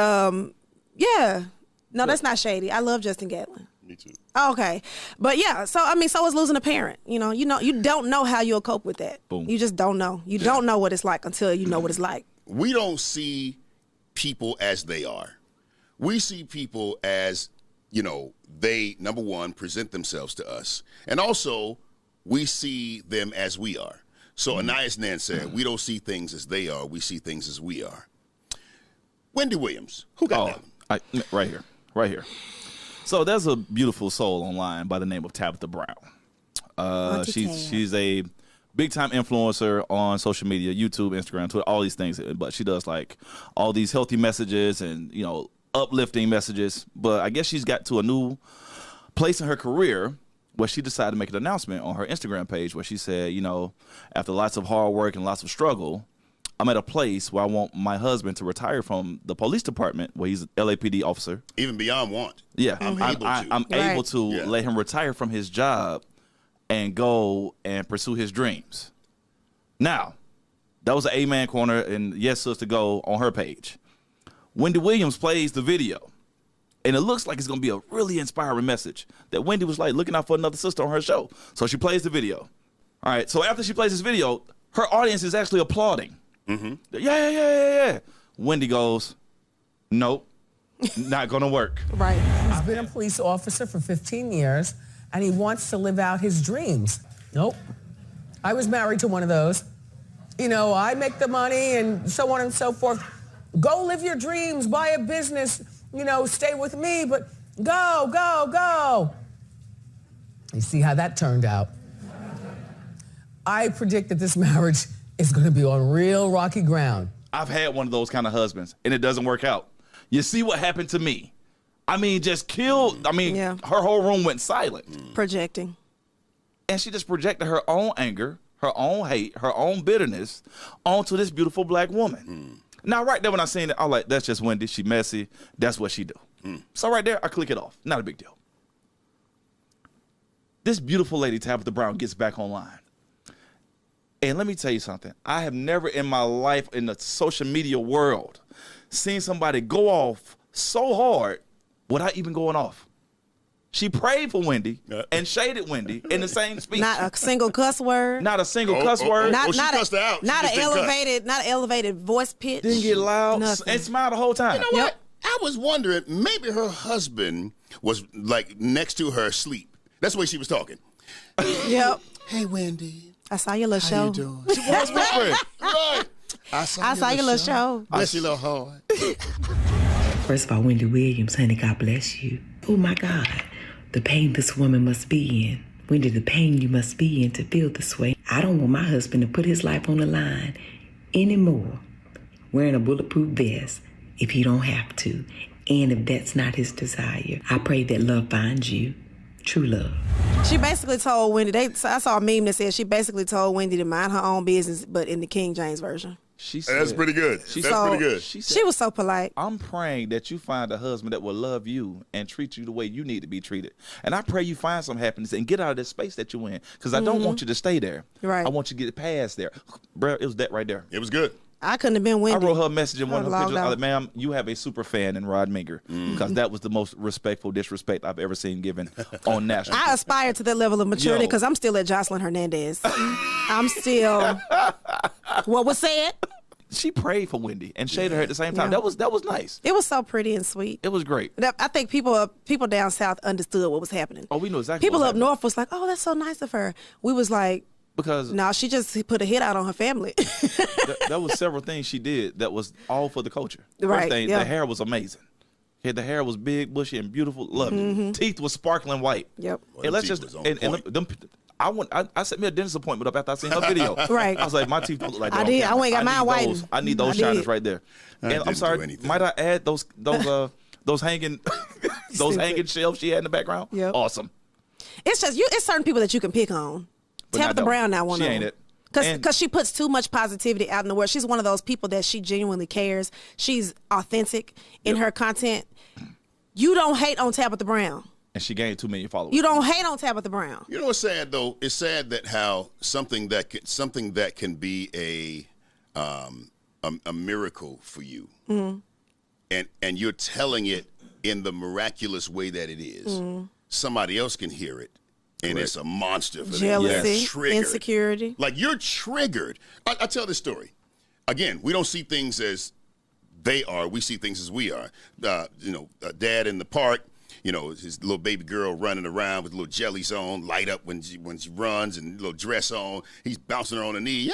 yeah, no, that's not shady. I love Justin Gatlin. Me too. Okay, but yeah, so I mean, so is losing a parent. You don't know how you'll cope with that. Boom. You just don't know. You don't know what it's like until you know what it's like. We don't see people as they are. We see people as, they, number one, present themselves to us. And also, we see them as we are. So Anais Nan said, we don't see things as they are. We see things as we are. Wendy Williams, who got that one? Right here. So there's a beautiful soul online by the name of Tabitha Brown. She's a big-time influencer on social media, YouTube, Instagram, Twitter, all these things. But she does like all these healthy messages and, uplifting messages. But I guess she's got to a new place in her career where she decided to make an announcement on her Instagram page where she said, after lots of hard work and lots of struggle, I'm at a place where I want my husband to retire from the police department where he's an LAPD officer. Even beyond want. Yeah. I'm able to let him retire from his job and go and pursue his dreams. Now, that was an Amen Corner and Yes Sister Go on her page. Wendy Williams plays the video, and it looks like it's going to be a really inspiring message that Wendy was like looking out for another sister on her show. So she plays the video. All right, so after she plays this video, her audience is actually applauding. Mm-hmm. Yeah. Wendy goes, nope, not going to work. Right. He's been a police officer for 15 years, and he wants to live out his dreams. Nope. I was married to one of those. I make the money and so on and so forth. Go live your dreams, buy a business, stay with me, but go. You see how that turned out. I predict that this marriage is going to be on real rocky ground. I've had one of those kind of husbands, and it doesn't work out. You see what happened to me. I mean, just killed. I mean, her whole room went silent. Projecting. And she just projected her own anger, her own hate, her own bitterness onto this beautiful black woman. Now, right there when I seen it, I'm like, that's just Wendy. She messy. That's what she do. So right there, I click it off. Not a big deal. This beautiful lady, Tabitha Brown, gets back online. And let me tell you something. I have never in my life in the social media world seen somebody go off so hard without even going off. She prayed for Wendy and shaded Wendy in the same speech. Not a single cuss word. Not a single cuss word. She cussed her out. Not an elevated voice pitch. Didn't get loud Nothing. and smiled the whole time. You know what? I was wondering, maybe her husband was like next to her asleep. That's the way she was talking. Yep. Hey, Wendy. I saw your little show. How you doing? She was whispering. Right. I saw your little show. Bless your little heart. First of all, Wendy Williams, honey, God bless you. Oh, my God. The pain this woman must be in. Wendy, the pain you must be in to feel this way. I don't want my husband to put his life on the line anymore wearing a bulletproof vest if he don't have to. And if that's not his desire, I pray that love finds you. True love. She basically told Wendy, I saw a meme that said she basically told Wendy to mind her own business, but in the King James Version. She said, that's pretty good. That's pretty good. She was so polite. I'm praying that you find a husband that will love you and treat you the way you need to be treated. And I pray you find some happiness and get out of this space that you're in. Because I don't want you to stay there. Right. I want you to get past there. Bro, it was that right there. It was good. I couldn't have been Wendy. I wrote her a message in one of her pictures. I was like, out. ma'am, you have a super fan in Rod Minger. Because that was the most respectful disrespect I've ever seen given on national. I aspire to that level of maturity because I'm still at Jocelyn Hernandez. I'm still what was said. She prayed for Wendy and shaded her at the same time. Yeah. That was nice. It was so pretty and sweet. It was great. I think people down south understood what was happening. Oh, we knew exactly People what was up happening. north was like, oh, that's so nice of her. We was like, Because no, she just put a hit out on her family. That was several things she did that was all for the culture. Right, First thing, yeah. the hair was amazing. Yeah, the hair was big, bushy, and beautiful. Loved it. Teeth was sparkling white. Yep. Well, And let's teeth just was on point. I set me a dentist appointment up after I seen her video. Right. I was like, my teeth don't look like that. I on did. camera. I went and got mine need whitened. those. I need those I did. shiners right there. And I'm didn't do sorry, anything. might I add those hanging hanging shelves she had in the background? Yep. Awesome. It's just it's certain people that you can pick on. But not Tabitha them. Brown not one She of ain't them. it. Because she puts too much positivity out in the world. She's one of those people that she genuinely cares. She's authentic in her content. You don't hate on Tabitha Brown. And she gained 2 million followers. You don't hate on Tabitha Brown. You know what's sad though? It's sad that how something that can be a miracle for you, and you're telling it in the miraculous way that it is. Somebody else can hear it, and it's a monster for them. Jealousy, You're triggered. insecurity. Like you're triggered. I tell this story. Again, we don't see things as they are. We see things as we are. A dad in the park. You know, his little baby girl running around with little jellies on, light up when she runs, and little dress on. He's bouncing her on the knee.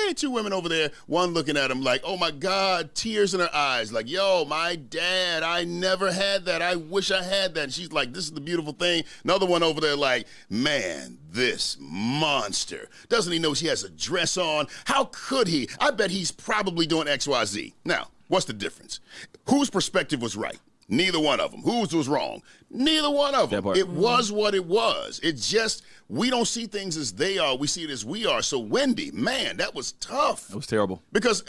Hey, 2 women over there. One looking at him like, oh my God, tears in her eyes. Like, yo, my dad, I never had that. I wish I had that. And she's like, this is the beautiful thing. Another one over there like, man, this monster. Doesn't he know she has a dress on? How could he? I bet he's probably doing XYZ. Now, what's the difference? Whose perspective was right? Neither one of them. Whose was wrong? Neither one of them. It was what it was. It's just we don't see things as they are. We see it as we are. So, Wendy, man, that was tough. It was terrible. Because,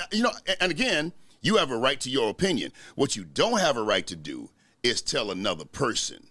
and again, you have a right to your opinion. What you don't have a right to do is tell another person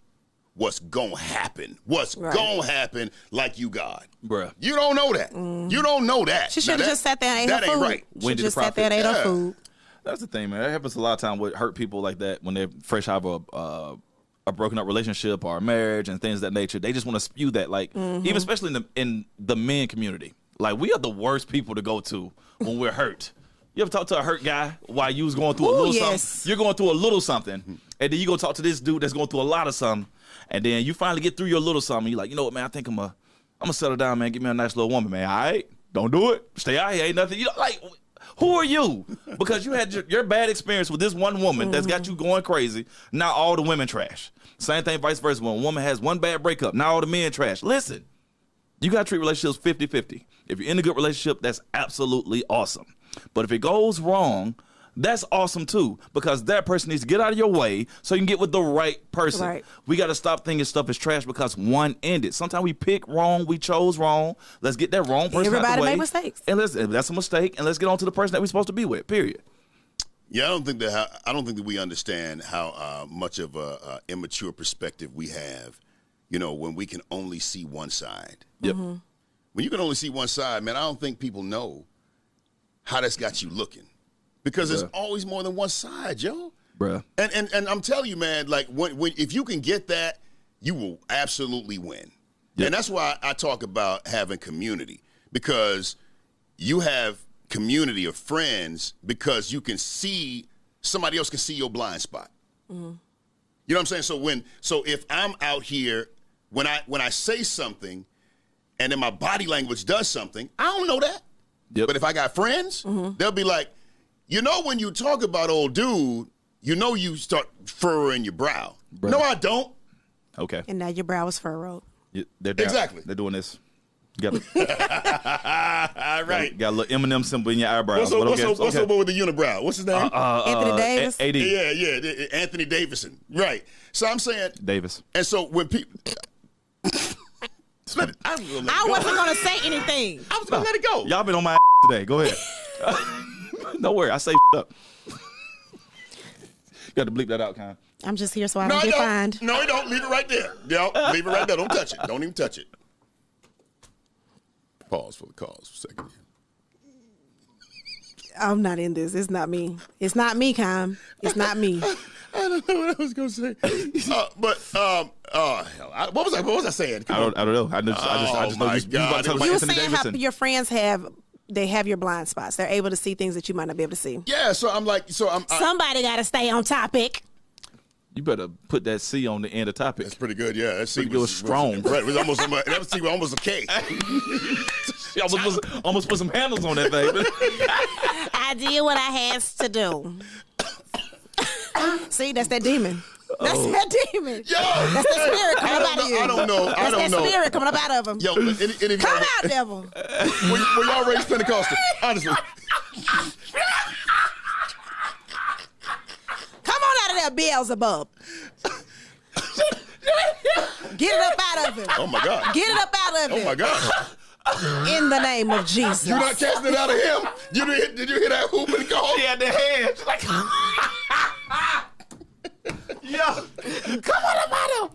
what's going to happen. What's going to happen like you God. Bruh. You don't know that. You don't know that. She should have just sat there and ate her food. That ain't right. She just sat there and ate her food. That's the thing, man. That happens a lot of times with hurt people like that when they're fresh out of a broken up relationship or a marriage and things of that nature. They just want to spew that, like even especially in the men community. Like we are the worst people to go to when we're hurt. You ever talk to a hurt guy while you was going through a little something? You're going through a little something, and then you go talk to this dude that's going through a lot of something, and then you finally get through your little something. You're like, you know what, man? I think I'm gonna settle down, man. Give me a nice little woman, man. All right, don't do it. Stay out here. Ain't nothing. You know, like. Who are you? Because you had your bad experience with this one woman that's got you going crazy. Now all the women trash. Same thing vice versa. When a woman has one bad breakup, now all the men trash. Listen, you got to treat relationships 50-50. If you're in a good relationship, that's absolutely awesome. But if it goes wrong, that's awesome too, because that person needs to get out of your way so you can get with the right person. Right. We got to stop thinking stuff is trash because one ended. Sometimes we pick wrong, we chose wrong. Let's get that wrong person out the way. Everybody make mistakes. And that's a mistake, and let's get on to the person that we're supposed to be with, period. Yeah, I don't think that we understand how much of a immature perspective we have, when we can only see one side. Yep. When you can only see one side, man, I don't think people know how that's got you looking. Because there's always more than one side, yo. Bruh. And I'm telling you, man, like when if you can get that, you will absolutely win. Yep. And that's why I talk about having community, because you have community of friends because you can see, somebody else can see your blind spot. You know what I'm saying? So if I'm out here, when I say something and then my body language does something, I don't know that. Yep. But if I got friends, they'll be like, when you talk about old dude, you start furrowing your brow. Bruh. No, I don't. Okay. And now your brow is furrowed. They're down. Exactly. They're doing this. Got a Right. got a little Eminem symbol in your eyebrows. What's up with the unibrow? What's his name? Anthony Davis? AD. Yeah, Anthony Davison. Right. So I'm saying. Davis. And so when people. I wasn't going to say anything. I was going to let it go. Y'all been on my today. Go ahead. Don't worry. I say up. You got to bleep that out, Con. I'm just here so I don't get fined. No, you don't. Leave it right there. Leave it right there. Don't touch it. Don't even touch it. Pause for the cause for a second. I'm not in this. It's not me. It's not me, Con. It's not me. I don't know what I was going to say. What was I saying? I don't know. I just know you about to talk about You were Anthony saying Davidson. how your friends have your blind spots. They're able to see things that you might not be able to see. Yeah, so I'm like, Somebody got to stay on topic. You better put that C on the end of topic. That's pretty good, yeah. That C was strong. Right, it was almost almost a K. She almost put some handles on that thing. I did what I had to do. See, that's that demon. That's that demon. Yo, that's the spirit coming up out of you. I don't know. That's that spirit coming up out of him. Yo, any come out, devil. Were y'all raised Pentecostal? Honestly. Come on out of there, Beelzebub. Get it up out of him. Oh my God. Get it up out of him. Oh my God. In the name of Jesus. You're not casting it out of him. Did you hear that hoop and call? She had the hands. Like, yo, come on about him.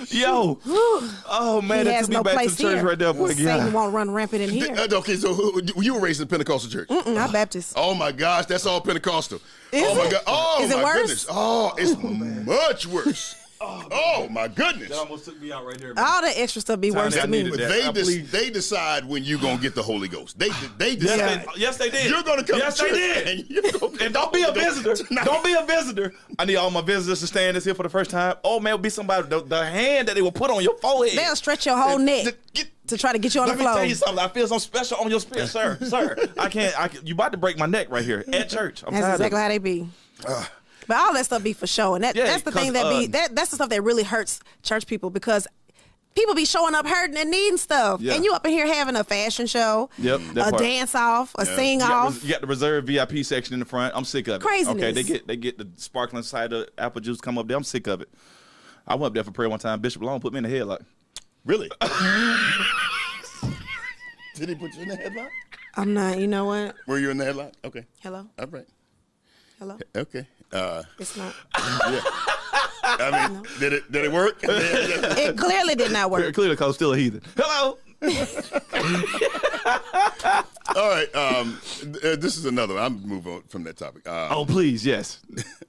Yo. Oh, man, that took me back to the church right there. Boy. Satan won't run rampant in here. Okay, so you were raised in Pentecostal church? I'm Baptist. Oh, my gosh, that's all Pentecostal. Is oh, my it? God. Oh, is it my worse? Goodness. Oh, it's much worse. Oh, my goodness. That almost took me out right there. Man. All the extra stuff be worse than me. They decide when you're going to get the Holy Ghost. They decide. Yes, they did. You're going to come to church. Yes, they did. And don't be a visitor. Don't be a visitor. I need all my visitors to stand this here for the first time. Oh, man, it'll be somebody, the hand that they will put on your forehead. They'll stretch your whole neck to try to get you on the floor. Let me tell you something. I feel something special on your spirit, sir. I can't. You about to break my neck right here at church. That's exactly how they be. But all that stuff be for show, and that's the thing that's the stuff that really hurts church people, because people be showing up hurting and needing stuff, and you up in here having a fashion show, a dance off, a sing off. You got the reserved VIP section in the front. I'm sick of it. Craziness. Okay, they get the sparkling cider apple juice come up there. I'm sick of it. I went up there for prayer one time. Bishop Long put me in the headlock. Really? Did he put you in the headlock? I'm not. You know what? Were you in the headlock? Okay. Hello. All right. Hello. Okay. It's not. Yeah. I mean, no. Did it work? It clearly did not work. Clearly, because I'm still a heathen. Hello. All right. This is another one. I'm move on from that topic. Oh, please, yes.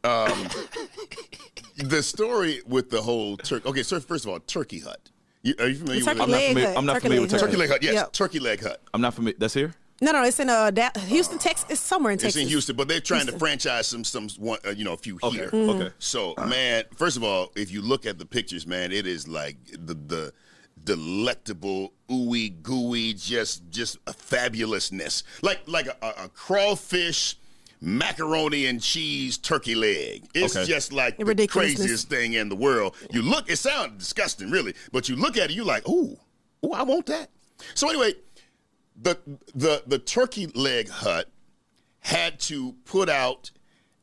The story with the whole turkey. Okay, so first of all, Turkey Hut. Are you familiar with it? I'm not familiar with Turkey Leg Hut. Yes, Turkey Leg Hut. I'm not familiar. That's here? No, it's in Houston, Texas. It's somewhere in Texas. It's in Houston, but they're trying to franchise a few here. Okay. So, man, first of all, if you look at the pictures, man, it is like delectable, ooey gooey, just a fabulousness, like a crawfish, macaroni and cheese turkey leg. It's just like the craziest thing in the world. You look, it sounds disgusting, really, but you look at it, you're like, ooh, I want that. So anyway, the turkey leg hut had to put out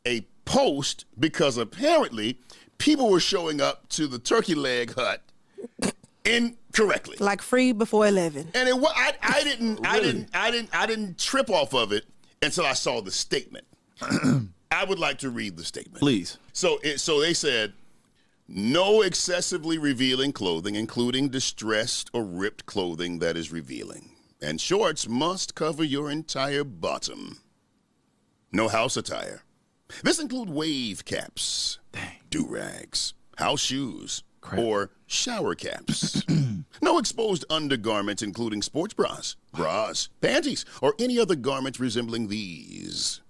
a post because apparently people were showing up to the turkey leg hut incorrectly, like free before 11. And I didn't trip off of it until I saw the statement. I would like to read the statement, please. So they said, no excessively revealing clothing, including distressed or ripped clothing that is revealing, and shorts must cover your entire bottom. No house attire. This includes wave caps, do-rags, house shoes, or shower caps. No exposed undergarments, including sports bras, panties, or any other garments resembling these.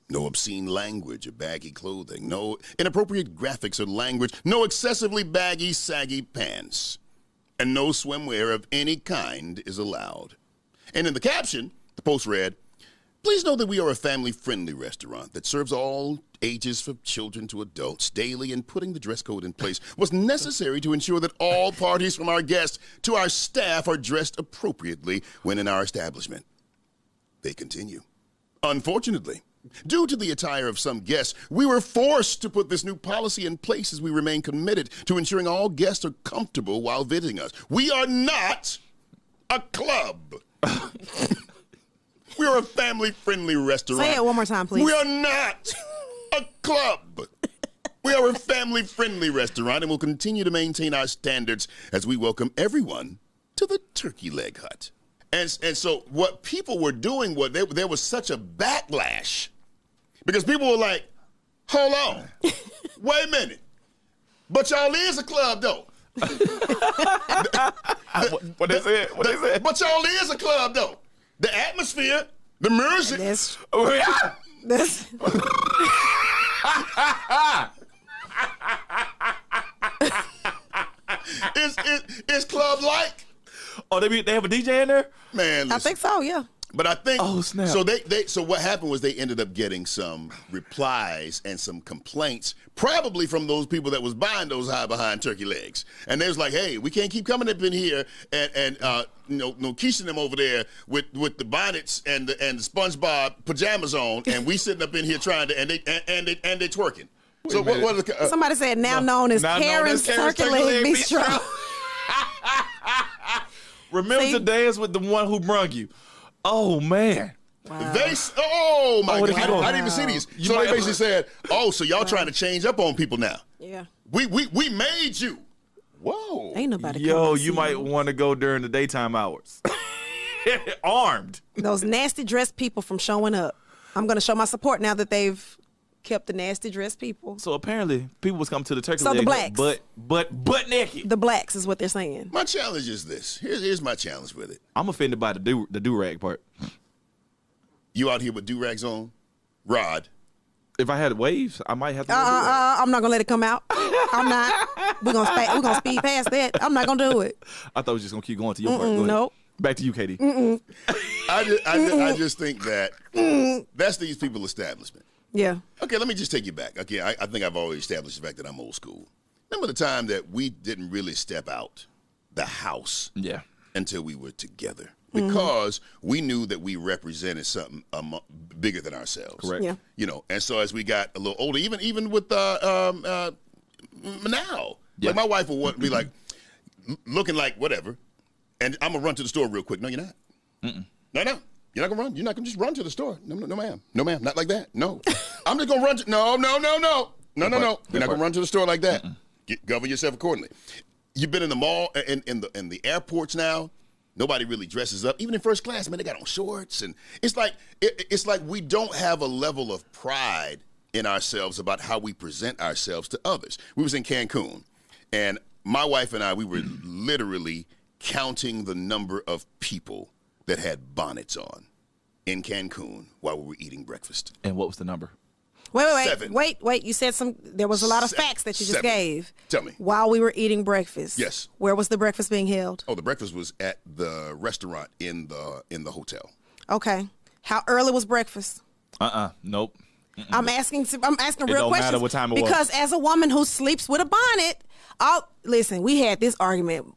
No obscene language or baggy clothing. No inappropriate graphics or language. No excessively baggy, saggy pants. And no swimwear of any kind is allowed. And in the caption, the post read, please know that we are a family-friendly restaurant that serves all ages from children to adults daily, and putting the dress code in place was necessary to ensure that all parties from our guests to our staff are dressed appropriately when in our establishment. They continue. Unfortunately, due to the attire of some guests, we were forced to put this new policy in place as we remain committed to ensuring all guests are comfortable while visiting us. We are not a club. We are a family-friendly restaurant. Say it one more time, please. We are not a club. We are a family-friendly restaurant and will continue to maintain our standards as we welcome everyone to the Turkey Leg Hut. And so what people were doing, there was such a backlash because people were like, hold on, wait a minute, but y'all is a club, though. What they said? But y'all is a club, though. The atmosphere, the music. It's club-like. Oh, they have a DJ in there? Man, listen. I think so, yeah. But I think snap. So what happened was they ended up getting some replies and some complaints, probably from those people that was buying those high behind turkey legs. And they was like, hey, we can't keep coming up in here and Keisha them over there with the bonnets and the SpongeBob pajamas on, and we sitting up in here trying to and they twerking. So what somebody said now known as Karen's Turkey Leg Bistro. Remember to dance with the one who brung you. Oh, man. Wow. My God. I didn't even see these. So they basically said, so y'all trying to change up on people now. Yeah. We made you. Whoa. Ain't nobody you might want to go during the daytime hours. Armed. Those nasty dressed people from showing up. I'm going to show my support now that they've kept the nasty dressed people. So apparently people was coming to the turkey leg, the blacks. But naked. The blacks is what they're saying. My challenge is this. Here's my challenge with it. I'm offended by the do-rag part. You out here with do-rags on? Rod. If I had waves, I might have to I'm not gonna let it come out. I'm not. We're gonna speed past that. I'm not gonna do it. I thought we were just gonna keep going to your part. Nope. Back to you, Katie. I just think that that's these people's establishment. Yeah. Okay, let me just take you back. Okay, I think I've already established the fact that I'm old school. Remember the time that we didn't really step out the house until we were together because we knew that we represented something bigger than ourselves. Correct. Yeah. And so as we got a little older, even with now, like my wife would be like looking like whatever, and I'm gonna run to the store real quick. No, you're not. No. You're not gonna run. You're not gonna just run to the store. No, ma'am. No, ma'am. Not like that. No. I'm just gonna run. No. You're not gonna run to the store like that. Govern yourself accordingly. You've been in the mall and in the airports now. Nobody really dresses up. Even in first class, man, they got on shorts, and it's like we don't have a level of pride in ourselves about how we present ourselves to others. We was in Cancun, and my wife and I, we were literally counting the number of people that had bonnets on in Cancun while we were eating breakfast. And what was the number? Wait. You said there was a lot of facts that you just gave. Tell me. While we were eating breakfast. Yes. Where was the breakfast being held? Oh, the breakfast was at the restaurant in the hotel. Okay. How early was breakfast? Nope. I'm asking real questions. It don't matter what time it was. Because as a woman who sleeps with a bonnet, listen, we had this argument.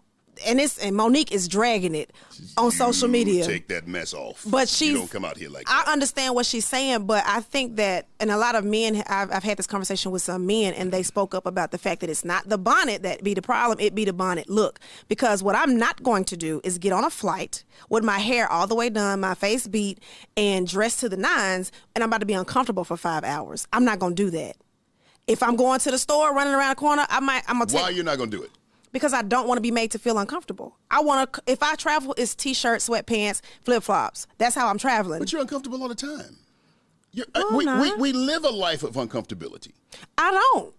And Monique is dragging it on social media. Take that mess off. But you don't come out here like that. I understand what she's saying, but I think that, and a lot of men, I've had this conversation with some men, and they spoke up about the fact that it's not the bonnet that be the problem, it be the bonnet look. Because what I'm not going to do is get on a flight with my hair all the way done, my face beat, and dressed to the nines, and I'm about to be uncomfortable for 5 hours. I'm not going to do that. If I'm going to the store, running around the corner, I'm going to take... Why are you not going to do it? Because I don't want to be made to feel uncomfortable. If I travel, it's t-shirts, sweatpants, flip-flops. That's how I'm traveling. But you're uncomfortable all the time. No, we live a life of uncomfortability. I don't.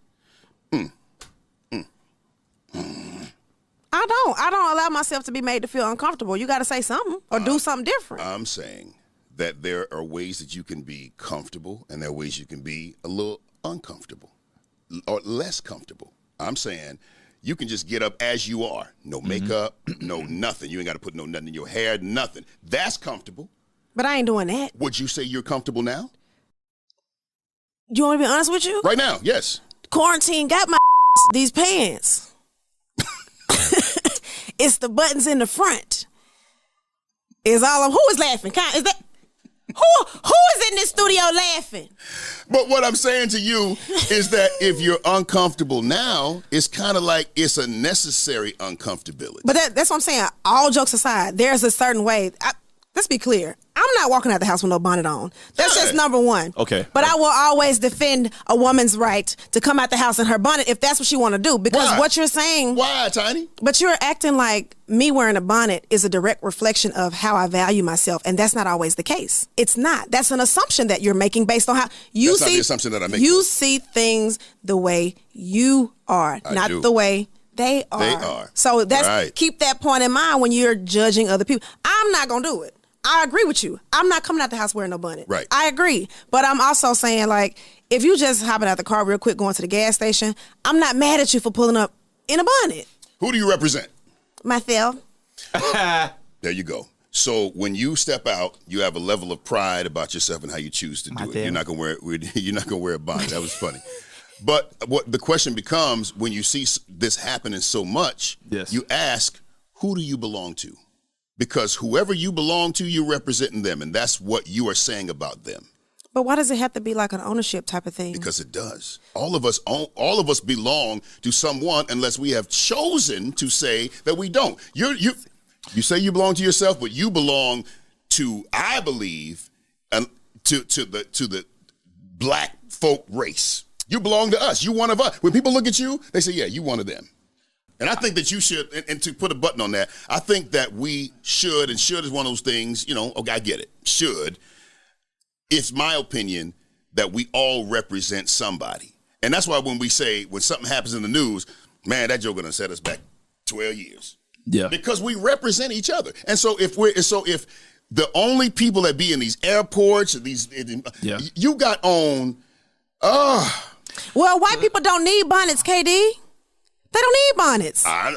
I don't allow myself to be made to feel uncomfortable. You got to say something or do something different. I'm saying that there are ways that you can be comfortable and there are ways you can be a little uncomfortable or less comfortable. I'm saying... You can just get up as you are. No makeup, no nothing. You ain't got to put nothing in your hair, nothing. That's comfortable. But I ain't doing that. Would you say you're comfortable now? You want me to be honest with you? Right now, yes. Quarantine got my these pants. It's the buttons in the front. Is all of who is laughing? Is that who is in this studio laughing? But what I'm saying to you is that if you're uncomfortable now, it's kind of like it's a necessary uncomfortability. But that's what I'm saying. All jokes aside, there's a certain way. Let's be clear. I'm not walking out the house with no bonnet on. That's just number one. Okay. But I will always defend a woman's right to come out the house in her bonnet if that's what she want to do. Because what you're saying... Why, Tiny? But you're acting like me wearing a bonnet is a direct reflection of how I value myself. And that's not always the case. It's not. That's an assumption that you're making based on how you that's see... Not the assumption that I make. You see things the way you are, not the way... They are. So keep that point in mind when you're judging other people. I'm not going to do it. I agree with you. I'm not coming out the house wearing no bonnet. Right. I agree. But I'm also saying, like, if you just hopping out the car real quick going to the gas station, I'm not mad at you for pulling up in a bonnet. Who do you represent? Myself. There you go. So when you step out, you have a level of pride about yourself and how you choose to do it. You're not gonna wear a bonnet. That was funny. But what the question becomes when you see this happening so much, you ask, who do you belong to? Because whoever you belong to, you're representing them, and that's what you are saying about them. But why does it have to be like an ownership type of thing? Because it does. All of us belong to someone unless we have chosen to say that we don't. You say you belong to yourself, but you belong to, I believe, to the black folk race. You belong to us. You one of us. When people look at you, they say, yeah, you one of them. And I think that you should, and to put a button on that, I think that we should, and should is one of those things, okay, I get it, should. It's my opinion that we all represent somebody. And that's why when something happens in the news, man, that joke gonna set us back 12 years. Yeah. Because we represent each other. And so if the only people that be in these airports, you got on, well, white people don't need bonnets, KD. They don't need bonnets. I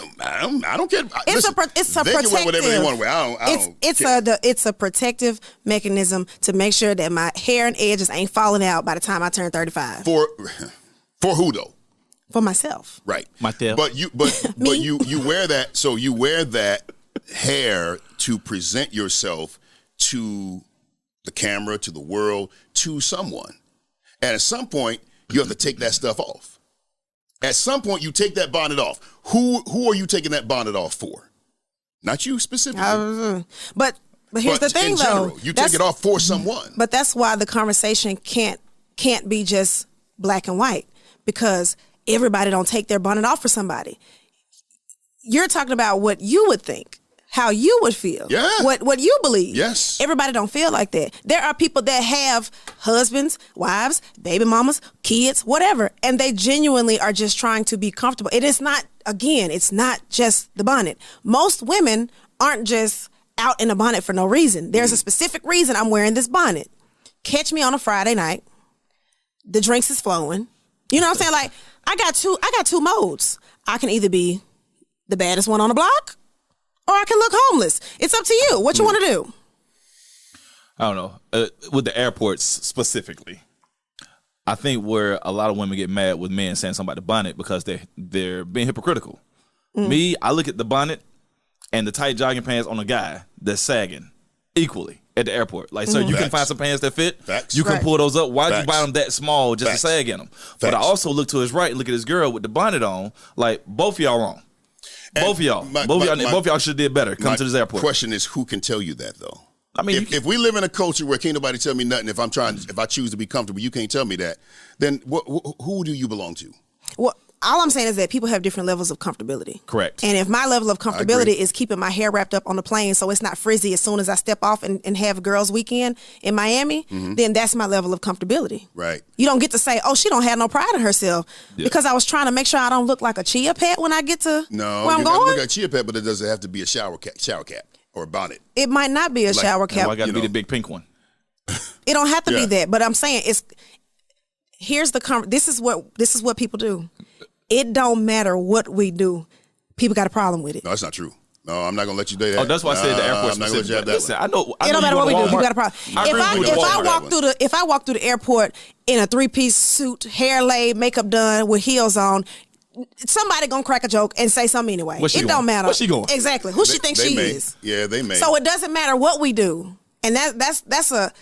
don't care. It's a they protective. Can wear whatever they want to wear. I don't care. It's a protective mechanism to make sure that my hair and edges ain't falling out by the time I turn 35. For who though? For myself. Right. Myself. But you wear that. So you wear that hair to present yourself to the camera, to the world, to someone. And at some point, you have to take that stuff off. At some point, you take that bonnet off. Who are you taking that bonnet off for? Not you specifically. But here's the thing, in general, though. You take it off for someone. But that's why the conversation can't be just black and white, because everybody don't take their bonnet off for somebody. You're talking about what you would think, how you would feel, what you believe. Yes. Everybody don't feel like that. There are people that have husbands, wives, baby mamas, kids, whatever, and they genuinely are just trying to be comfortable. It is not, again, it's not just the bonnet. Most women aren't just out in a bonnet for no reason. There's a specific reason I'm wearing this bonnet. Catch me on a Friday night, The drinks is flowing. You know what I'm saying? Like, I got two modes. I can either be the baddest one on the block, or I can look homeless. It's up to you. What you want to do? I don't know. With the airports specifically, I think where a lot of women get mad with men saying something about the bonnet because they're being hypocritical. Me, I look at the bonnet and the tight jogging pants on a guy that's sagging equally at the airport. Like, so you can find some pants that fit. Facts. You can pull those up. Why'd Facts. you buy them that small just to sag in them? But I also look to his right and look at his girl with the bonnet on. Like, both of y'all wrong. Both of y'all. Both of y'all should have did better. Come to this airport. Question is, who can tell you that though? I mean, if we live in a culture where can't nobody tell me nothing, if I choose to be comfortable, you can't tell me that, then who do you belong to? Well, all I'm saying is that people have different levels of comfortability. Correct. And if my level of comfortability is keeping my hair wrapped up on the plane so it's not frizzy as soon as I step off and have a girls' weekend in Miami, then that's my level of comfortability. Right. You don't get to say, oh, she don't have no pride in herself because I was trying to make sure I don't look like a chia pet when I get to where I'm going. Look like a chia pet, but it doesn't have to be a shower cap or a bonnet. It might not be a shower cap. I got to be the big pink one. It don't have to be that, but I'm saying this is what people do. It don't matter what we do. People got a problem with it. No, that's not true. No, I'm not gonna let you do that. Oh, that's why I said the airport. I'm not gonna let you have that. Listen, I know. It don't matter what we do. You got a problem. If I walk through the airport in a 3-piece suit, hair laid, makeup done, with heels on, somebody gonna crack a joke and say something anyway. It don't matter. Where's she going? Exactly. Who she thinks she is? Yeah, they may. So it doesn't matter what we do, and that's a.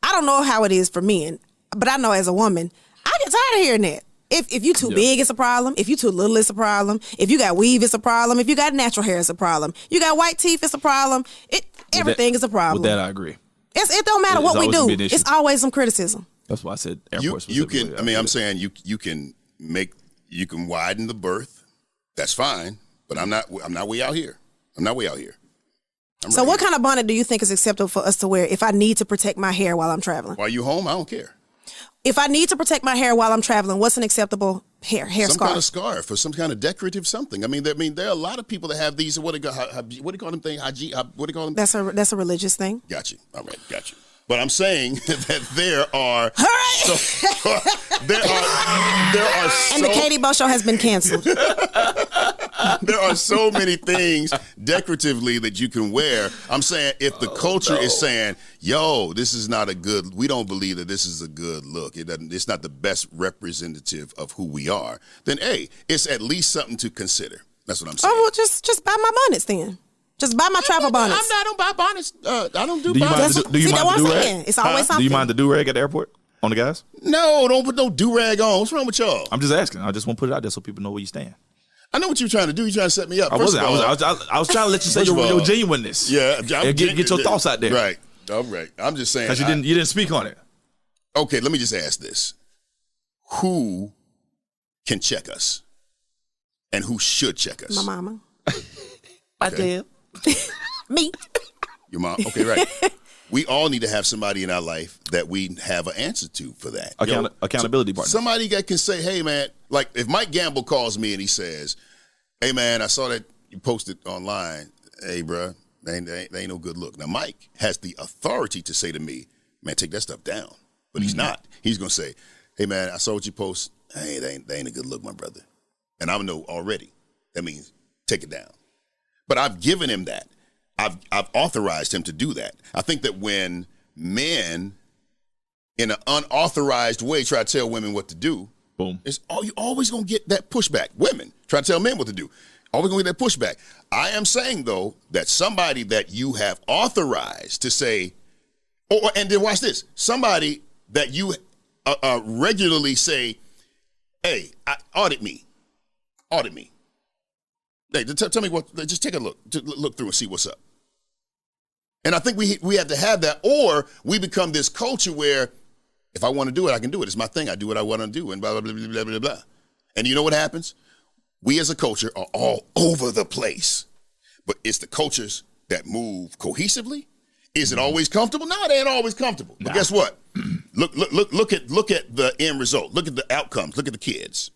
I don't know how it is for men, but I know as a woman, I get tired of hearing that. If you too big, it's a problem. If you too little, it's a problem. If you got weave, it's a problem. If you got natural hair, it's a problem. You got white teeth, it's a problem. Everything is a problem. With that, I agree. It don't matter what we do. It's always some criticism. That's why I said airports. You can. I mean, I'm saying you can widen the berth. That's fine. But I'm not way out here. So what kind of bonnet do you think is acceptable for us to wear if I need to protect my hair while I'm traveling? While you home, I don't care. If I need to protect my hair while I'm traveling, what's an acceptable hair scarf? Some kind of scarf or some kind of decorative something. I mean, there are a lot of people that have these. What do you call them? What do you call them? That's a religious thing. Got you. All right, got you. But I'm saying that there are. And the Katie Bowe Show has been canceled. There are so many things decoratively that you can wear. I'm saying if the culture is saying, yo, this is not we don't believe that this is a good look. It's not the best representative of who we are. Then, hey, it's at least something to consider. That's what I'm saying. Oh, well, just buy my bonnets then. Just buy my travel bonnets. I don't buy bonnets. I don't do bonnets. Do you mind the do-rag? It's always something. Do you mind the do-rag at the airport on the guys? No, don't put no do-rag on. What's wrong with y'all? I'm just asking. I just want to put it out there so people know where you stand. I know what you're trying to do. You're trying to set me up. I was trying to let you say your genuineness. Yeah. Get your thoughts out there. Right. All right. I'm just saying. Because you didn't speak on it. Okay, let me just ask this. Who can check us? And who should check us? My mama. My dad. Me. Your mom. Okay, right. We all need to have somebody in our life that we have an answer to for that. Accountability partner. Somebody that can say, hey, man, like if Mike Gamble calls me and he says, hey, man, I saw that you posted online. Hey, bro, they ain't no good look. Now, Mike has the authority to say to me, man, take that stuff down. But he's not. He's going to say, hey, man, I saw what you post. Hey, they ain't a good look, my brother. And I know already. That means take it down. But I've given him that. I've authorized him to do that. I think that when men in an unauthorized way try to tell women what to do, boom, you always going to get that pushback. Women try to tell men what to do. Always going to get that pushback. I am saying, though, that somebody that you have authorized to say, and then watch this, somebody that you regularly say, hey, audit me. Hey, tell me just take a look. Just look through and see what's up. And I think we have to have that, or we become this culture where if I want to do it, I can do it. It's my thing. I do what I want to do, and blah, blah, blah, blah, blah, blah. And you know what happens? We as a culture are all over the place. But it's the cultures that move cohesively. Is it always comfortable? No, they ain't always comfortable. But guess what? Look at the end result. Look at the outcomes. Look at the kids.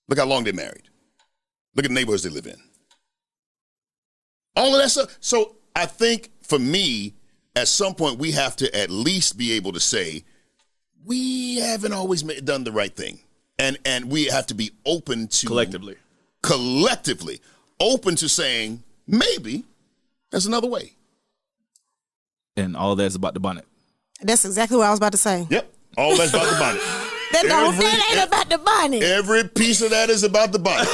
Look how long they're married. Look at the neighborhoods they live in. All of that stuff. So I think for me, at some point, we have to at least be able to say, we haven't always done the right thing. And we have to be open to collectively open to saying maybe there's another way. And all that's about the bonnet. That's exactly what I was about to say. Yep. All that's about the bonnet. That ain't about the bonnet. Every piece of that is about the bonnet.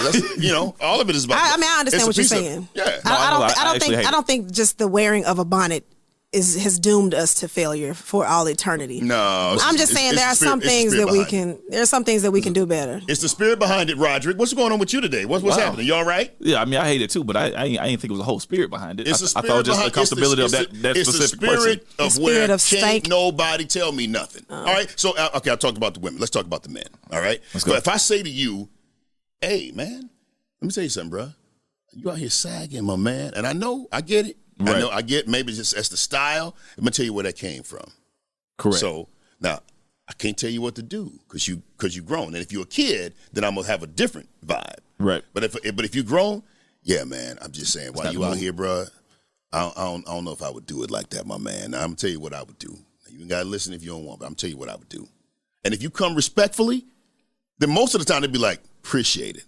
All of it is about. I understand what you're saying. Yeah. I don't think just the wearing of a bonnet has doomed us to failure for all eternity. No, I'm just saying there are some things that we can. There are some things that we can do better. It's the spirit behind it, Roderick. What's going on with you today? What's happening? You all right? Yeah, I mean, I hate it too, but I didn't think it was a whole spirit behind it. It's I thought it was just the comfortability of that specific person. It's the spirit of can't nobody tell me nothing. All right. So okay, I talked about the women. Let's talk about the men. All right. So if I say to you, "Hey, man, let me tell you something, bro. You out here sagging, my man," and I get it. Right. I get maybe just as the style. I'm gonna tell you where that came from. Correct. So now I can't tell you what to do because you've grown. And if you're a kid, then I'm gonna have a different vibe. Right. But if you're grown, yeah, man. I'm just saying, while you out here, bro, I don't know if I would do it like that, my man. Now, I'm gonna tell you what I would do. You gotta listen if you don't want, but I'm gonna tell you what I would do. And if you come respectfully, then most of the time they'll be like, appreciate it,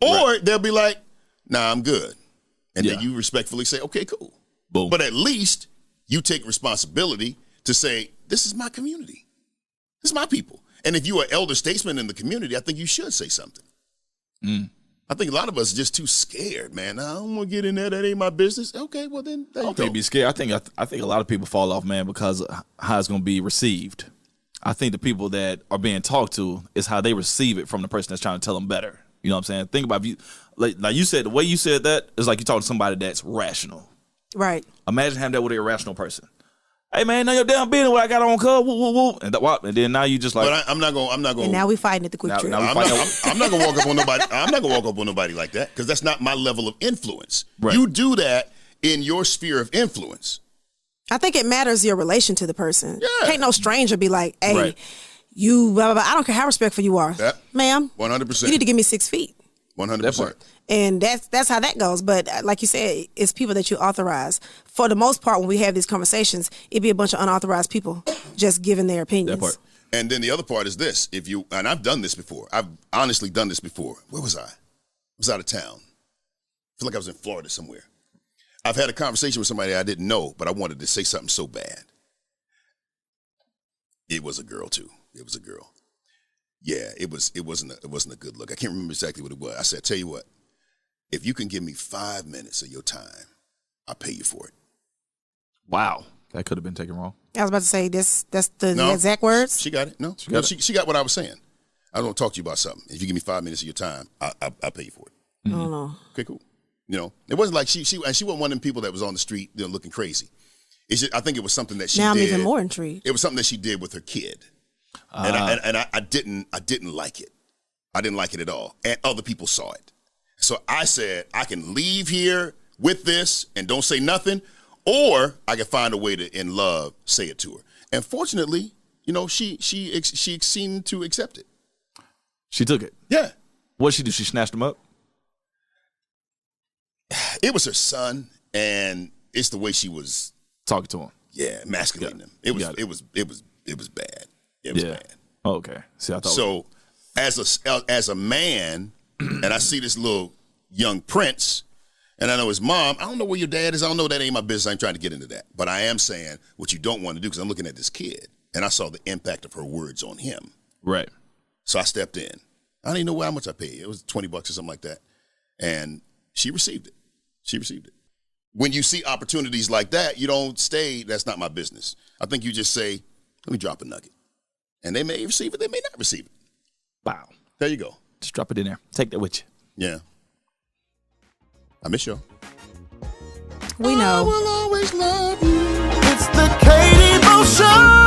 or they'll be like, nah, I'm good. And then you respectfully say, okay, cool. Boom. But at least you take responsibility to say, this is my community. This is my people. And if you're an elder statesman in the community, I think you should say something. I think a lot of us are just too scared, man. I don't want to get in there. That ain't my business. Okay, well then there you go. I think be scared. I think a lot of people fall off, man, because of how it's going to be received. I think the people that are being talked to is how they receive it from the person that's trying to tell them better. You know what I'm saying? Think about like you said, the way you said that is like you talk to somebody that's rational. Right. Imagine having that with an irrational person. Hey man, know your damn business what I got on, cuz. Woo, woo, woo. And then now you just like. But I'm not going. And now we fighting at the quick trip. I'm not going to walk up on nobody. I'm not going to walk up on nobody like that because that's not my level of influence. Right. You do that in your sphere of influence. I think it matters your relation to the person. Yeah. Can't no stranger be like, hey, you, blah, blah, blah. I don't care how respectful you are. Yeah. Ma'am. 100%. You need to give me 6 feet. 100%. And that's how that goes. But like you said, it's people that you authorize. For the most part, when we have these conversations, it'd be a bunch of unauthorized people just giving their opinions. That part. And then the other part is this. And I've done this before. I've honestly done this before. Where was I? I was out of town. I feel like I was in Florida somewhere. I've had a conversation with somebody I didn't know, but I wanted to say something so bad. It was a girl, too. It was a girl. Yeah, it wasn't a good look. I can't remember exactly what it was. I said, tell you what, if you can give me 5 minutes of your time, I'll pay you for it. Wow. That could have been taken wrong. I was about to say that's the exact words. She got it. No, she got what I was saying. I don't talk to you about something. If you give me 5 minutes of your time, I'll pay you for it. I don't know. Okay, cool. You know, it wasn't like she wasn't one of them people that was on the street looking crazy. It's just, I think it was something that she did. Now I'm even more intrigued. It was something that she did with her kid. And I didn't like it. I didn't like it at all. And other people saw it. So I said, I can leave here with this and don't say nothing, or I can find a way to, in love, say it to her. And fortunately, you know, she seemed to accept it. She took it? Yeah. What did she do? She snatched him up? It was her son, and it's the way she was talking to him. Yeah, emasculating him. It was bad. It was bad. Oh, okay. See, I thought so. As a man, and I see this little young prince, and I know his mom. I don't know where your dad is. I don't know. That ain't my business. I ain't trying to get into that. But I am saying what you don't want to do, because I'm looking at this kid, and I saw the impact of her words on him. Right. So I stepped in. I didn't even know how much I paid. It was $20 or something like that, and she received it. When you see opportunities like that, you don't stay, that's not my business. I think you just say, let me drop a nugget. And they may receive it, they may not receive it. Wow. There you go. Just drop it in there. Take that with you. Yeah. I miss y'all. We know. I will always love you. It's the Katie Bowe Show.